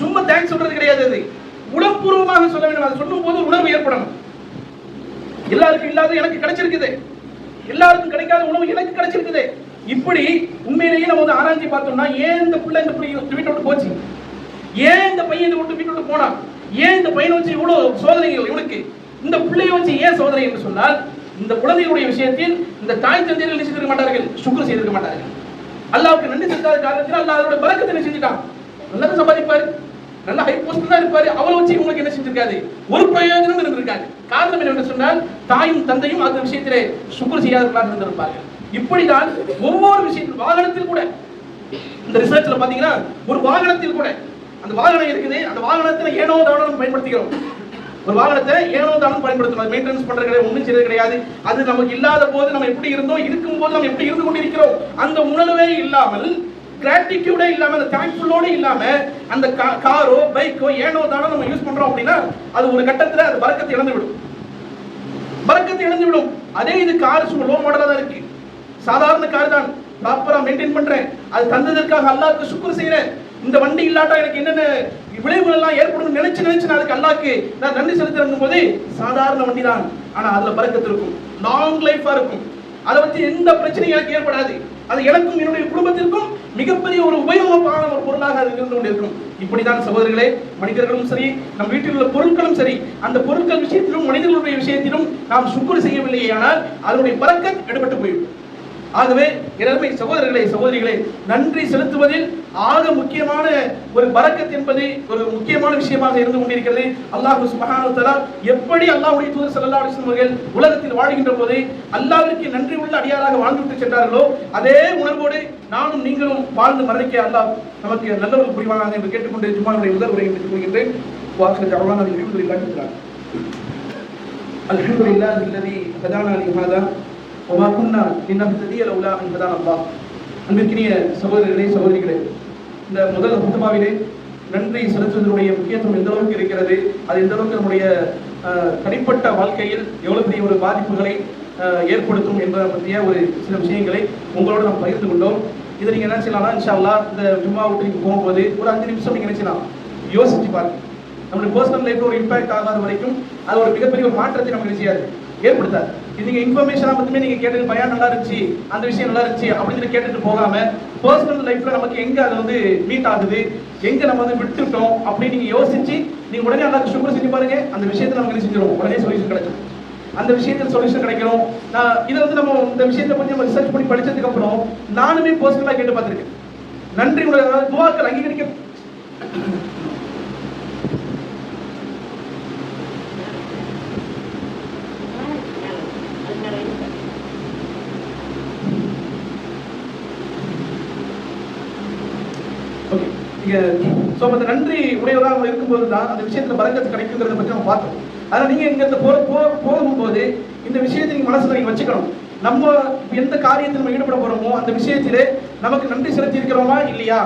சும்மா தேங்க்ஸ் சொல்றது கிடையாது, அது உளப்பூர்வமாக சொல்ல வேண்டும். அதை சொல்லும் போது உணர்வு ஏற்படணும். எல்லாருக்கும் இல்லாத எனக்கு கிடைச்சிருக்குது, எல்லாருக்கும் கிடைக்காத உணவு எனக்கு கிடைச்சிருக்குது. இப்படி உண்மையிலேயே நம்ம வந்து ஆராய்ச்சி பார்த்தோம்னா ஏன் இந்த பிள்ளை இந்த வீட்டை விட்டு போச்சு, ஏன் இந்த பையன் இந்த வீட்டை விட்டு போனா, ஏன் இந்த பையனை வச்சு இவ்வளவு சோதனைகள் இவனுக்கு, இந்த பிள்ளையை வச்சு ஏன் சோதனை என்று சொன்னால் இந்த குழந்தைகளுடைய விஷயத்தில் இந்த தாய் தந்தையர்கள் என்ன செய்திருக்க மாட்டார்கள், சுக்ர் செய்திருக்க மாட்டார்கள். அல்லாஹ்வுக்கு நன்றி செலுத்தாத காரணத்தினால் அல்லாஹ் அதோட பரக்கத்தை என்ன செஞ்சுட்டான், நல்லா சம்பாதிப்பாரு, நல்ல ஹை போஸ்ட் தான் இருப்பாரு, அவளை வச்சு உங்களுக்கு என்ன செஞ்சிருக்காது, ஒரு பிரயோஜனம் இருந்திருக்காது. காரணம் என்ன சொன்னால் தாயும் தந்தையும் அந்த விஷயத்திலே சுக்ர் செய்யாதவர்களாக இருந்திருப்பார்கள். இப்படிதான் ஒவ்வொரு விஷயத்தில், வாகனத்தில் கூட இந்த ரிசர்ச்ல பாத்தீங்கன்னா ஒரு வாகனத்தில் கூட அந்த வாகனம் இருக்குது, அந்த வாகனத்தில் ஏனோ தானோ பயன்படுத்திக்கிறோம், ஒரு வாகனத்தை ஏனோ தானோ பயன்படுத்தணும், மெயின்டெனன்ஸ் பண்றது கிடையாது, ஒன்றும் செய்யறது கிடையாது. அது நமக்கு இல்லாத போது நம்ம எப்படி இருந்தோம், இருக்கும் போது நம்ம எப்படி இருந்து கொண்டிருக்கிறோம், அந்த உணர்வே இல்லாமல், கிராட்டிடியூடே இல்லாம, அந்த தேங்க்ஃபுல்லோட இல்லாம அந்த காரோ பைக்கோ ஏனோ தானோ நம்ம யூஸ் பண்றோம் அப்படின்னா அது ஒரு கட்டத்துல அது பரக்கத்தை இழந்து விடும், பரக்கத்தை இழந்து விடும். அதே இது கார் சும்மா லோ மாடலா தான் இருக்கு, சாதாரண கார் தான், ப்ராப்பரா மெயின்டைன் பண்றேன், அது தந்ததற்காக அல்லாஹ்வுக்கு சுக்ர் செய்றேன். இந்த வண்டி இல்லாட்டா எனக்கு என்னென்ன விளைவுகள் எல்லாம் ஏற்படும் நினைச்சு நான் அதுக்கு அல்லாஹ்வுக்கு நான் நன்றி செலுத்துறதும் போது சாதாரண வண்டி தான், ஆனா அதுல பரக்கத்து இருக்கும், லாங் லைஃபா இருக்கும், அதை வச்சு எந்த பிரச்சனையும் எனக்கு ஏற்படாது, அது எனக்கும் என்னுடைய குடும்பத்திற்கும் மிகப்பெரிய ஒரு உபயோகமான ஒரு பொருளாக அது இருந்து கொண்டிருக்கும். இப்படிதான் சகோதரர்களே, மனிதர்களும் சரி, நம் வீட்டில் உள்ள பொருட்களும் சரி, அந்த பொருட்கள் விஷயத்திலும் மனிதர்களுடைய விஷயத்திலும் நாம் சுக்ர் செய்யவில்லையே ஆனால் அதனுடைய பரக்கத் எடுபட்டு போய்விடும். ஆகவே எனது சகோதரர்களே சகோதரிகளே, நன்றி செலுத்துவதில் ஆக முக்கியமான ஒரு பரக்கத் என்பது ஒரு முக்கியமான விஷயமாக இருந்து கொண்டிருக்கிறது. அல்லாஹ் சுப்ஹானஹு வ தஆலா எப்படி அல்லாஹ்வுடைய தூதர் ஸல்லல்லாஹு அலைஹி வஸல்லம் அவர்கள் உலகத்தில் வாழ்கின்ற போது அல்லாஹ்விற்கு நன்றி உள்ள அடியாராக வாழ்ந்துவிட்டு சென்றார்களோ அதே உணர்வோடு நானும் நீங்களும் வாழ்ந்து மரணிக்க அல்லாஹ் நமக்கு நல்ல ஒரு புரிவானாக என்று கேட்டுக்கொண்டு ஜும்மாவுடைய முதல் உரையை முடித்துக் கொள்கின்றேன். வாஹிரு தஅவானா அல்ஹம்துலில்லாஹி ரப்பில் ஆலமீன். அல்ஹம்துலில்லாஹி அல்லதி ஹதானா லிஹாதா வமா குன்னா லினஹ்ததிய லௌலா அன் ஹதானா அல்லாஹ். அன்பிற்கினிய சகோதரர்களே சகோதரிகளே, இந்த முதல் ஹுத்பாவிலே நன்றி செலுத்துவதனுடைய முக்கியத்துவம் எந்த அளவுக்கு இருக்கிறது, அது எந்த அளவுக்கு நம்முடைய தனிப்பட்ட வாழ்க்கையில் எவ்வளவு பெரிய ஒரு பாதிப்புகளை ஏற்படுத்தும் என்பதை பற்றிய ஒரு சில விஷயங்களை உங்களோடு நாம் பகிர்ந்து கொண்டோம். இதை நீங்கள் என்ன செய்யலாம்னா இன்ஷா அல்லாஹ் இந்த ஜும்மா விட்டு நீங்கள் போகும்போது ஒரு 5 நிமிஷம் நீங்கள் என்ன செய்யலாம், யோசிச்சு பாருங்க. நம்மளுடைய பர்சனல் லைஃப்ல ஒரு இம்பாக்ட் ஆகாத வரைக்கும் அது ஒரு மிகப்பெரிய ஒரு மாற்றத்தை நமக்கு செய்யாது, ஏற்படுத்தாது. நீங்க இன்ஃபர்மேஷனா மட்டுமே நீங்க கேட்டு பயான் நல்லா இருந்துச்சு, அந்த விஷயம் நல்லா இருந்துச்சு அப்படின்னு கேட்டுட்டு போகாம பர்சனல் லைஃப்ல நமக்கு எங்க அது வந்து மீட் ஆகுது, எங்க நம்ம வந்து விட்டுட்டோம் அப்படின்னு நீங்க யோசிச்சு நீங்க உடனே அல்லாஹ்வுக்கு சுக்ர் செஞ்சு பாருங்க. அந்த விஷயத்தை நமக்கு என்ன செஞ்சிடும், உடனே சொல்யூஷன் கிடைக்கும், அந்த விஷயத்தில் சொல்யூஷன் கிடைக்கணும். நான் இதை வந்து நம்ம இந்த விஷயத்தை பற்றி நம்ம ரிசர்ச் பண்ணி படிச்சதுக்கு அப்புறம் நானுமே பர்சனலா கேட்டு பார்த்திருக்கேன். நன்றி உள்ள துஆக்கள் அங்கீகரிக்க நன்றி உடையவராக இருக்கும்போது தான் அந்த விஷயத்துல பரக்கத்து கிடைக்குங்கிறத பற்றி நம்ம பார்த்தோம். அதனால நீங்க இங்க இருந்து போகும்போது இந்த விஷயத்தை நீங்க மனசுல நீங்க வச்சுக்கணும். நம்ம எந்த காரியத்தில் நம்ம ஈடுபட போறோமோ அந்த விஷயத்திலே நமக்கு நன்றி செலுத்தி இருக்கிறோமா இல்லையா.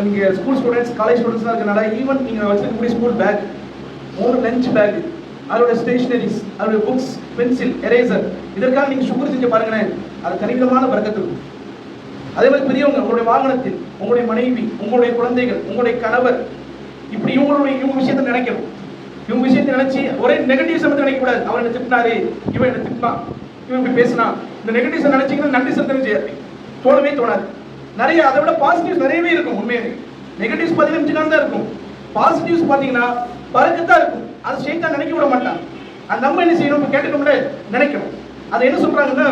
நீங்க ஸ்கூல் ஸ்டூடெண்ட்ஸ், காலேஜ் ஸ்டூடெண்ட்ஸ் இருக்கனால ஈவன் நீங்க வச்சிருக்கக்கூடிய ஸ்கூல் பேக், 3 லஞ்ச் பேக், அதோட ஸ்டேஷனரிஸ், அதோட புக்ஸ், பென்சில், எரேசர், இதற்காக நீங்க சுக்ர் செஞ்சு பாருங்களேன், அது தனிவிதமான பரக்கத்து இருக்கும். அதே மாதிரி பெரியவங்க, உங்களுடைய வாகனத்தில் உங்களுடைய மனைவி, உங்களுடைய குழந்தைகள், உங்களுடைய கணவர், இப்படி இவங்க விஷயத்தை நினைக்கணும். இவங்க விஷயத்தை நினைச்சு ஒரே நெகட்டிவ்ஸ் மட்டும் நினைக்க கூடாது. அவர் என்ன திட்டினாரு, இவன் என்ன திட்டினான், இவன் இப்படி பேசினா, இந்த நெகட்டிவ்ஸ் நினைச்சீங்கன்னா நன்றி செலுத்தவே செய்யாது, தோணவே தோணாது. நிறைய அதை விட பாசிட்டிவ்ஸ் நிறையவே இருக்கும். உண்மையாக நெகட்டிவ்ஸ் 15 நாள் தான் இருக்கும், பாசிட்டிவ்ஸ் பார்த்தீங்கன்னா பரக்கத்தான் இருக்கும். அது ஷைத்தான் நினைக்க விட மாட்டான். அது நம்ம என்ன செய்யணும், கேட்டுக்கோம்ல நினைக்கணும். அதை என்ன சொல்றாங்கன்னா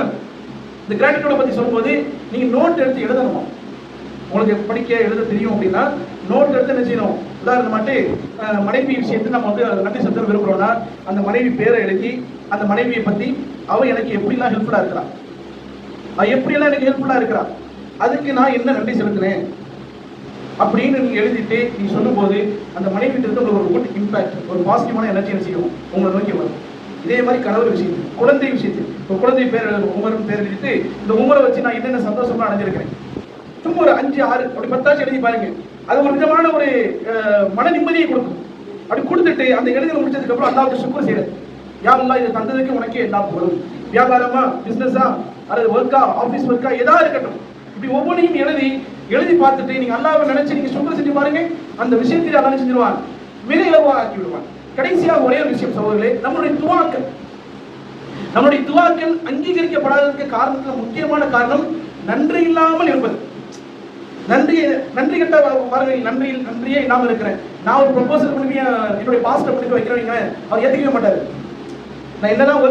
இந்த கிராட்டிடியூட பற்றி சொல்லும்போது நீங்கள் நோட் எடுத்து எழுதணும். உங்களுக்கு படிக்க எழுத தெரியும் அப்படின்னா நோட் எடுத்து என்ன செய்யணும். உதாரணமாட்டு மனைவி விஷயத்துக்கு நம்ம வந்து நன்றி செலுத்த விரும்புறோம்னா அந்த மனைவி பேரை எழுதி அந்த மனைவியை பத்தி அவ எனக்கு எப்படிலாம் ஹெல்ப்ஃபுல்லா இருக்கிறா, எப்படியெல்லாம் எனக்கு ஹெல்ப்ஃபுல்லா இருக்கிறா, அதுக்கு நான் என்ன நன்றி செலுத்தினேன் அப்படின்னு நீங்க எழுதிட்டு நீ சொல்லும் போது அந்த மனைவி இருந்து ஒரு குட் இம்பாக்ட், ஒரு பாசிட்டிவான எனர்ஜி செய்யும் உங்களை நோக்கி வரும். இதே மாதிரி கணவர் விஷயத்தில், குழந்தை விஷயத்தில், ஒரு குழந்தை பேர் உமரும் பேர் எழுதிட்டு இந்த உமரை வச்சு நான் என்னென்ன சந்தோஷமா அடைஞ்சிருக்கிறேன், சும்மா ஒரு 5, 6 அப்படி 10 எழுதி பாருங்க. அது ஒரு விதமான ஒரு மன நிம்மதியை கொடுக்கும். அப்படி கொடுத்துட்டு அந்த எழுதி முடிச்சதுக்கு அப்புறம் அல்லாஹ்வுக்கு சுக்ர் செய்யறது. யா அல்லாஹ் இதை தந்ததுக்கு உனக்கே எல்லாம் போகும். வியாபாரமா, பிசினஸா, அல்லது ஒர்க்கா, ஆபீஸ் ஒர்க்கா, ஏதா இருக்கட்டும், இப்படி ஒவ்வொன்றையும் எழுதி பார்த்துட்டு நீங்க அல்லாஹ்வை நினைச்சு நீங்க சுக்ர் செஞ்சு பாருங்க. அந்த விஷயத்தை அல்லாஹ் செஞ்சிருவான், மிக இலவாக ஆக்கி விடுவான். கடைசியாக ஒரே ஒரு விஷயம் சகோதரர்களே, நம்முடைய துவாக்கள் அங்கீகரிக்கப்படாததற்கு காரணத்துல முக்கியமான காரணம் நன்றி இல்லாமல் இருப்பது. நன்றி கட்ட பாருங்க, நன்றியே இல்லாமல் இருக்கிறேன். நான் ஒரு ப்ரொபோசல் பண்ணி என்னுடைய பாஸ்டர் பண்ணி வைக்கிறவங்க அவர் ஏற்றுக்கவே மாட்டாரு. நான் என்னதான்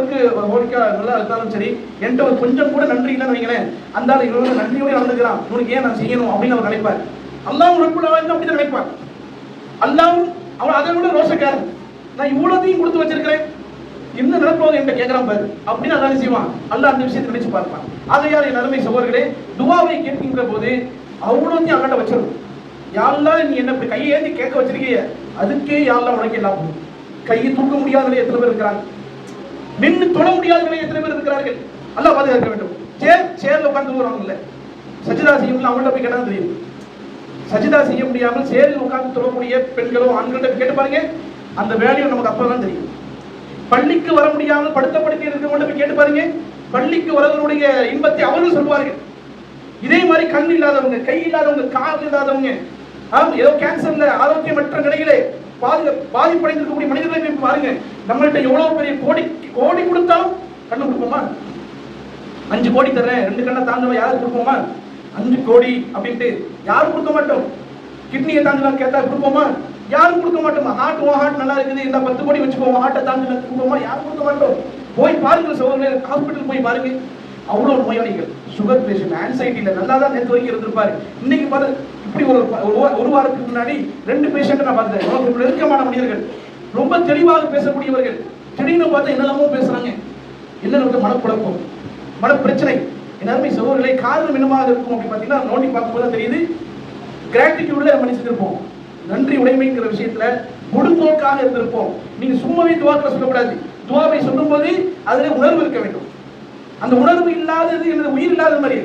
ஒர்க்கா நல்லா இருந்தாலும் சரி, என்கிட்ட ஒரு கொஞ்சம் கூட நன்றி இல்லைன்னு வைங்களேன், அந்த ஆள் இவங்க நன்றியோடு நடந்துக்கிறான், இவனுக்கு ஏன் நான் செய்யணும் அப்படின்னு அவர் நினைப்பார். அல்லாஹ் ரப்புல் ஆலமீன் அப்படி தான் நினைப்பார். அல்லாஹ் அவன் அதை விட ரோஷக்காரன், நான் இவ்வளோத்தையும் கொடுத்து வச்சிருக்கிறேன், என்ன நடப்போது என்கிட்ட கேட்கிறான் பாரு அப்படின்னு அதான் செய்வான். அல்லாஹ் அந்த விஷயத்தை நினைச்சு பார்ப்பான். ஆகையால் என் அருமை சகோதரர்களே, துவாவை கேட்கின்ற போது அவ்வளோத்தையும் அல்லாட்ட வச்சிருக்கும். யாரெல்லாம் நீ என்ன இப்படி கையை ஏந்தி கேட்க வச்சிருக்கீங்க, அதுக்கே யாரெல்லாம் உனக்கு எல்லாம் போகும். கையை தூக்க முடியாத நிலையை எத்தனை பேர் இருக்கிறாங்க, நின்று தொட முடியாத நிலையை எத்தனை பேர் இருக்கிறார்கள். அல்லாஹ் பாதுகாக்க வேண்டும். சேர்ல உட்கார்ந்து போறவங்க இல்ல, சஜிதா செய்யும் அவங்கள்ட்ட போய் கேட்டா தெரியும். சஜிதா செய்ய முடியாமல் சேரில் உட்கார்ந்து தொழக்கூடிய பெண்களோ ஆண்கள்ட்ட கேட்டு பாருங்க, அந்த வேலையும் நமக்கு அப்பதான் தெரியும். பள்ளிக்கு வர முடியாமல் படுத்த படுக்கை இருக்கிறவங்க போய் கேட்டு பாருங்க, பள்ளிக்கு வரவருடைய இன்பத்தை அவர்கள் சொல்வார்கள். இதே மாதிரி கண் இல்லாதவங்க, கை இல்லாதவங்க, கால் இல்லாதவங்க, ஏதோ கேன்சர்ல ஆரோக்கியமற்ற நிலையிலே பாதிப்படைந்திருக்கக்கூடிய மனிதர்களை பாருங்க. நம்மள்கிட்ட எவ்வளவு பெரிய கோடி கொடுத்தாலும் கண்ணு கொடுப்போமா? 5 கோடி தர்றேன் 2 கண்ணை தாண்டவா யாரும் கொடுப்போமா? 5 கோடி அப்படின்ட்டு யாரும் கொடுக்க மாட்டோம். கிட்னியை தாண்டலாம் கேட்டா கொடுப்போமா? யாரும் கொடுக்க மாட்டோமா? ஹார்ட் நல்லா இருக்குது, இந்த 10 கோடி வச்சுக்கோங்க, ஹார்ட்டை தாண்டி கொடுப்போமா? யாரும் கொடுக்க மாட்டோம். போய் பாருங்க சகோதரர்களே, ஹாஸ்பிட்டல் போய் பாருங்க, அவ்வளவு நோயாளிகள், சுகர் பேஷண்ட், ஆன்சைட்டில நல்லா தான் நேற்று வரைக்கும் இருந்திருப்பாரு. இன்னைக்கு பாரு, இப்படி ஒரு வாரத்துக்கு முன்னாடி 2 பேஷண்ட் நான் பார்த்தேன். நெருக்கமான மனிதர்கள், ரொம்ப தெளிவாக பேசக்கூடியவர்கள், திடீர்னு பார்த்தா என்னெல்லாமோ பேசுறாங்க. என்ன மனக்குழப்பம், மனப்பிரச்சனை. என் அருமை சகோதரர்களே, காரணம் என்னமாக இருக்கும் அப்படின்னு பார்த்தீங்கன்னா, நோண்டி பார்க்கும்போது தெரியுது, கிராட்டிடியூட்ல நம்ம செஞ்சிருப்போம். நன்றி உடைமைங்கிற விஷயத்துல முழுநோக்காக இருந்திருப்போம். நீங்க சும்மாவே துவாக்களை சொல்லக்கூடாது. துவாவை சொல்லும் போது அதுல உணர்வு இருக்க வேண்டும். அந்த உணர்வு இல்லாதது என்னது, உயிர் இல்லாத மாதிரி.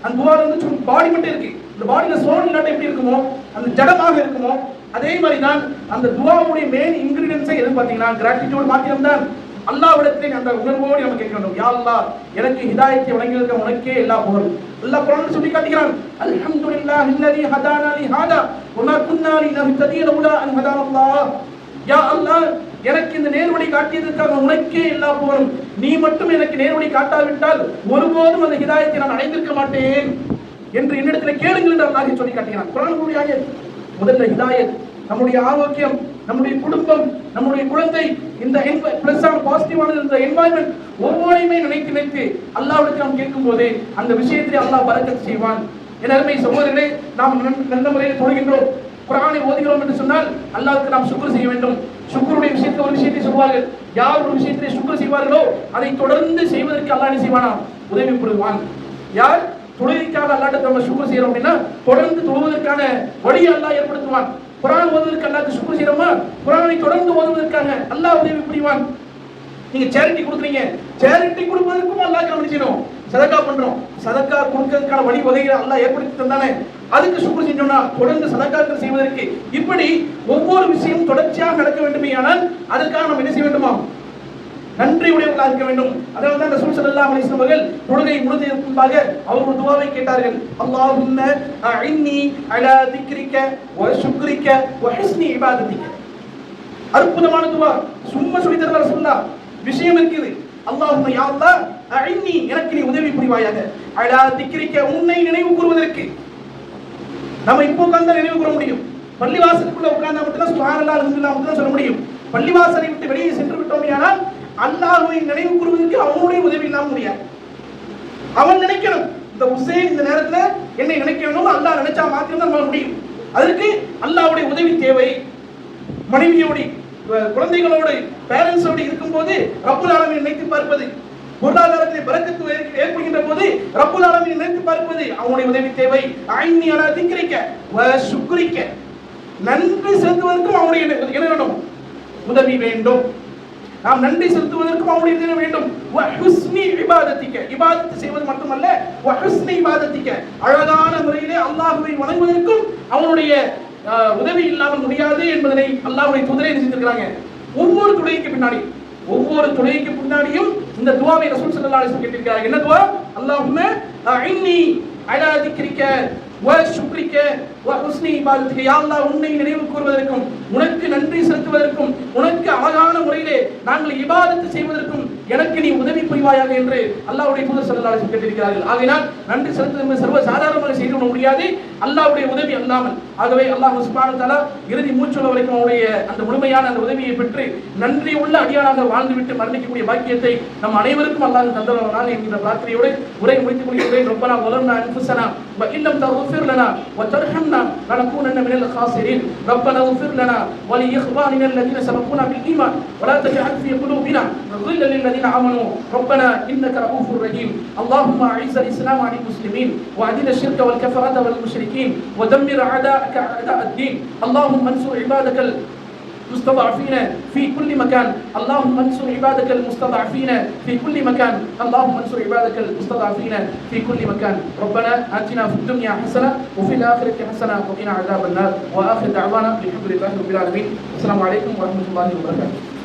அந்த துவால வந்து பாடி மட்டும் இருக்கு, இந்த பாடியில சோல் இல்லாட்ட எப்படி இருக்குமோ, அந்த ஜடமாக இருக்குமோ, அதே மாதிரி தான் அந்த துவாவுடைய மெயின் இன்கிரீடியன்ஸை எது பார்த்தீங்கன்னா கிராட்டிடியூட் மாத்திரம் தான். அல்லாஹ்விடத்திலே அந்த உணர்வோடு நம்ம கேட்க வேண்டும். யா அல்லாஹ், எனக்கு ஹிதாயத்தை வழங்கியிருக்க உனக்கே எல்லா புகழும். அல்லாஹ் குர்ஆனில் சொல்லி காட்டுகிறான், அல்ஹம்துலில்லாஹி அல்லதி ஹதானா லிஹாதா வமா குன்னா லினஹ்ததிய லௌலா அன் ஹதானல்லாஹ். யா அல்லாஹ், எனக்கு இந்த நேர்வழி காட்டியதற்காக உனக்கே எல்லா புகழும். நீ மட்டும் எனக்கு நேர்வழி காட்டாவிட்டால் ஒருபோதும் அந்த ஹிதாயத்தை நான் அடைந்திருக்க மாட்டேன் என்று என்னிடத்தில் கேளுங்கள் என்று அல்லாஹ் சொல்லி காட்டுகிறான். குர்ஆனுடைய ஆயத். முதல்ல ஹிதாயத், நம்முடைய ஆரோக்கியம், நம்முடைய குடும்பம், நம்முடைய குழந்தை, இந்த பிளஸ்ஸான பாசிட்டிவான இந்த என்வாயன்மெண்ட் ஒவ்வொன்றையுமே நினைத்து அல்லாஹ்விடத்தில் நாம் கேட்கும் போது அந்த விஷயத்தை அல்லாஹ் பரக்கத் செய்வான். என் அருமை சகோதரர்களே, நாம் நல்ல முறையில் தொழுகின்றோம், குர்ஆனை ஓதுகிறோம் என்று சொன்னால் அல்லாஹ்வுக்கு நாம் சுக்ர் செய்ய வேண்டும். சுக்ருடைய விஷயத்தில் ஒரு விஷயத்தை சொல்வார்கள், யார் ஒரு விஷயத்திலே சுக்ர் செய்வார்களோ அதை தொடர்ந்து செய்வதற்கு அல்லாஹ் என்ன செய்வானா, உதவி புரிவான். யார் தொழுகைக்காக அல்லாஹ்விடம் நம்ம சுக்ர் செய்யறோம் அப்படின்னா தொடர்ந்து தொழுவதற்கான வழியை அல்லாஹ் ஏற்படுத்துவான். குர்ஆன் ஓதுவதற்கு அல்லாஹ்வுக்கு சுக்ர் செய்யறோமா, குர்ஆனை தொடர்ந்து ஓதுவதற்காக அல்லாஹ் உதவி புரிவான். நீங்க சேரிட்டி கொடுக்குறீங்க, சேரிட்டி கொடுப்பதற்கும் அல்லாஹ்க்கு நம்ம செய்யணும். சதக்கா பண்றோம், சதக்கா கொடுக்கிறதுக்கான வழிவகைகளை அல்லாஹ் ஏற்படுத்தி தந்தானே, அதுக்கு சுக்ர் செஞ்சோம்னா தொடர்ந்து சதக்காக்கள் செய்வதற்கு, இப்படி ஒவ்வொரு விஷயமும் தொடர்ச்சியாக நடக்க வேண்டுமே. ஆனால் அதற்காக நம்ம என்ன செய்ய வேண்டுமா, நன்றி உடையவர்களாக இருக்க வேண்டும். அதனால தான் ரசூல் ஸல்லல்லாஹு அலைஹி வஸல்லம் அவர்கள் தொழுகை முடிந்ததற்கு முன்பாக அவர் ஒரு துஆவை கேட்டார்கள். அல்லாஹும்ம அஇன்னி அலா திக்ரிக வ ஷுக்ரிக வ ஹுஸ்னி இபாதத்திக. அற்புதமான துஆ, சும்மா சொல்லி தரல ரசூலுல்லாஹ், விஷயம் இருக்குது. அல்லாஹும்ம யா அல்லாஹ் அஇன்னி, எனக்கு நீ உதவி புரிவாயாக, அலா திக்ரிக, உன்னை நினைவு கூறுவதற்கு. நம்ம இப்போ உட்கார்ந்தா நினைவு கூற முடியும், பள்ளிவாசலுக்குள்ள உட்கார்ந்தா மட்டும் தான் சுப்ஹானல்லாஹ் அல்ஹம்துலில்லாஹ் மட்டும் தான் சொல்ல முடியும். பள்ளிவாசலை விட்டு வெளியே சென்று விட்டோம் ஆனால் அல்லாஹ்வை நினைவு கூறுவதற்கு அவனுடைய உதவி இல்லாம முடியாது. அவன் நினைக்கணும், இந்த உசேன் இந்த நேரத்துல என்னை நினைக்கணும், அல்லாஹ் நினைச்சா மாத்திரம் தான் நம்மளால முடியும். அதற்கு அல்லாஹ்வுடைய உதவி தேவை. மனைவியோடு குழந்தைகளோடு பேரண்ட்ஸோடு இருக்கும்போது ரப்புல் ஆலமீனை நினைத்து பார்ப்பது, பொருளாதாரத்தை பரக்கத்து ஏற்படுகின்ற போது ரப்புல் ஆலமீனை நினைத்து பார்ப்பது, அவனுடைய உதவி தேவை. ஐன்னி அலா திக்ரிக வ ஷுக்ரிக, நன்றி செலுத்துவதற்கும் அவனுடைய என்ன வேண்டும்? உதவி வேண்டும். நாம் நன்றி செலுத்துவதற்கும் அவனுடைய உதவி வேண்டும். வ ஹுஸ்னி இபாதத்திக, இபாதத் செய்வது மட்டுமல்ல, வ ஹுஸ்னி இபாதத்திக, அழகான முறையிலே அல்லாஹ்வை வணங்குவதற்கும் அவனுடைய உதவி இல்லாமல் முடியாது என்பதனை அல்லாஹ்வுடைய தூதரே செஞ்சிருக்கிறாங்க. ஒவ்வொரு தொழுகைக்கு பின்னாடியும் இந்த துஆவை ரசூல் ஸல்லல்லாஹு அலைஹி வஸல்லம் கேட்டிருக்கிறார்கள். என்ன துஆ? அல்லாஹும்ம அஇன்னி அலா திக்ரிக வ ஷுக்ரிக வ ஹுஸ்னி இபாதத்திக, யா அல்லாஹ் உன்னை நினைவு கூறுவதற்கும் உனக்கு நன்றி செலுத்துவதற்கும் உனக்கு அழகான முறையிலே நாங்கள் இபாதத் செய்வதற்கும் எனக்கு நீ உதவி புரிவாயாக என்று அல்லாஹ்வுடைய தூதர் ஸல்லல்லாஹு அலைஹி வஸல்லம் கேட்டிருக்கிறார்கள். ஆகையால் நன்றி செலுத்துவது சர்வ சாதாரணமாக செய்து விட முடியாது அல்லாஹ்வுடைய உதவி அல்லாமல். ஆகவே அல்லாஹ் சுப்ஹானஹு வ தஆலா இறுதி மூச்சுள்ள வரைக்கும் அவருடைய அந்த முழுமையான அந்த உதவியை பெற்று நன்றி உள்ள அடியானாக வாழ்ந்துவிட்டு மரணிக்கக்கூடிய பாக்கியத்தை நம் அனைவருக்கும் அல்லாஹ் தந்தருள்வானாக என்கிற பிரார்த்தனையோடு உரை முடித்துக் கொள்கிறேன். ரப்பனா வலம்னா அன்ஃபுஸனா வ இல்லம் தக்ஃபிர் லனா வ தர்ஹம்னா லனகூனன்ன மினல் காஸிரின். ரப்பனா اغفر لنا ولإخواننا الذين سبقونا بالإيمان ولا تجعل في قلوبنا غلا للذين آمنوا ربنا إنك رؤوف رحيم. اللهم أعز الإسلام عن المسلمين وأذل الشرك والكفرة والمشركين ودمر أعداءك أعداء الدين. اللهم انصر عبادك المستضعفين في كل مكان. اللهم انصر عبادك المستضعفين في كل مكان. اللهم انصر عبادك المستضعفين في كل مكان. ربنا آتنا في الدنيا حسنة وفي الآخرة حسنة وقنا عذاب النار. وآخر دعوانا الحمد لله رب العالمين. السلام عليكم ورحمة الله وبركاته.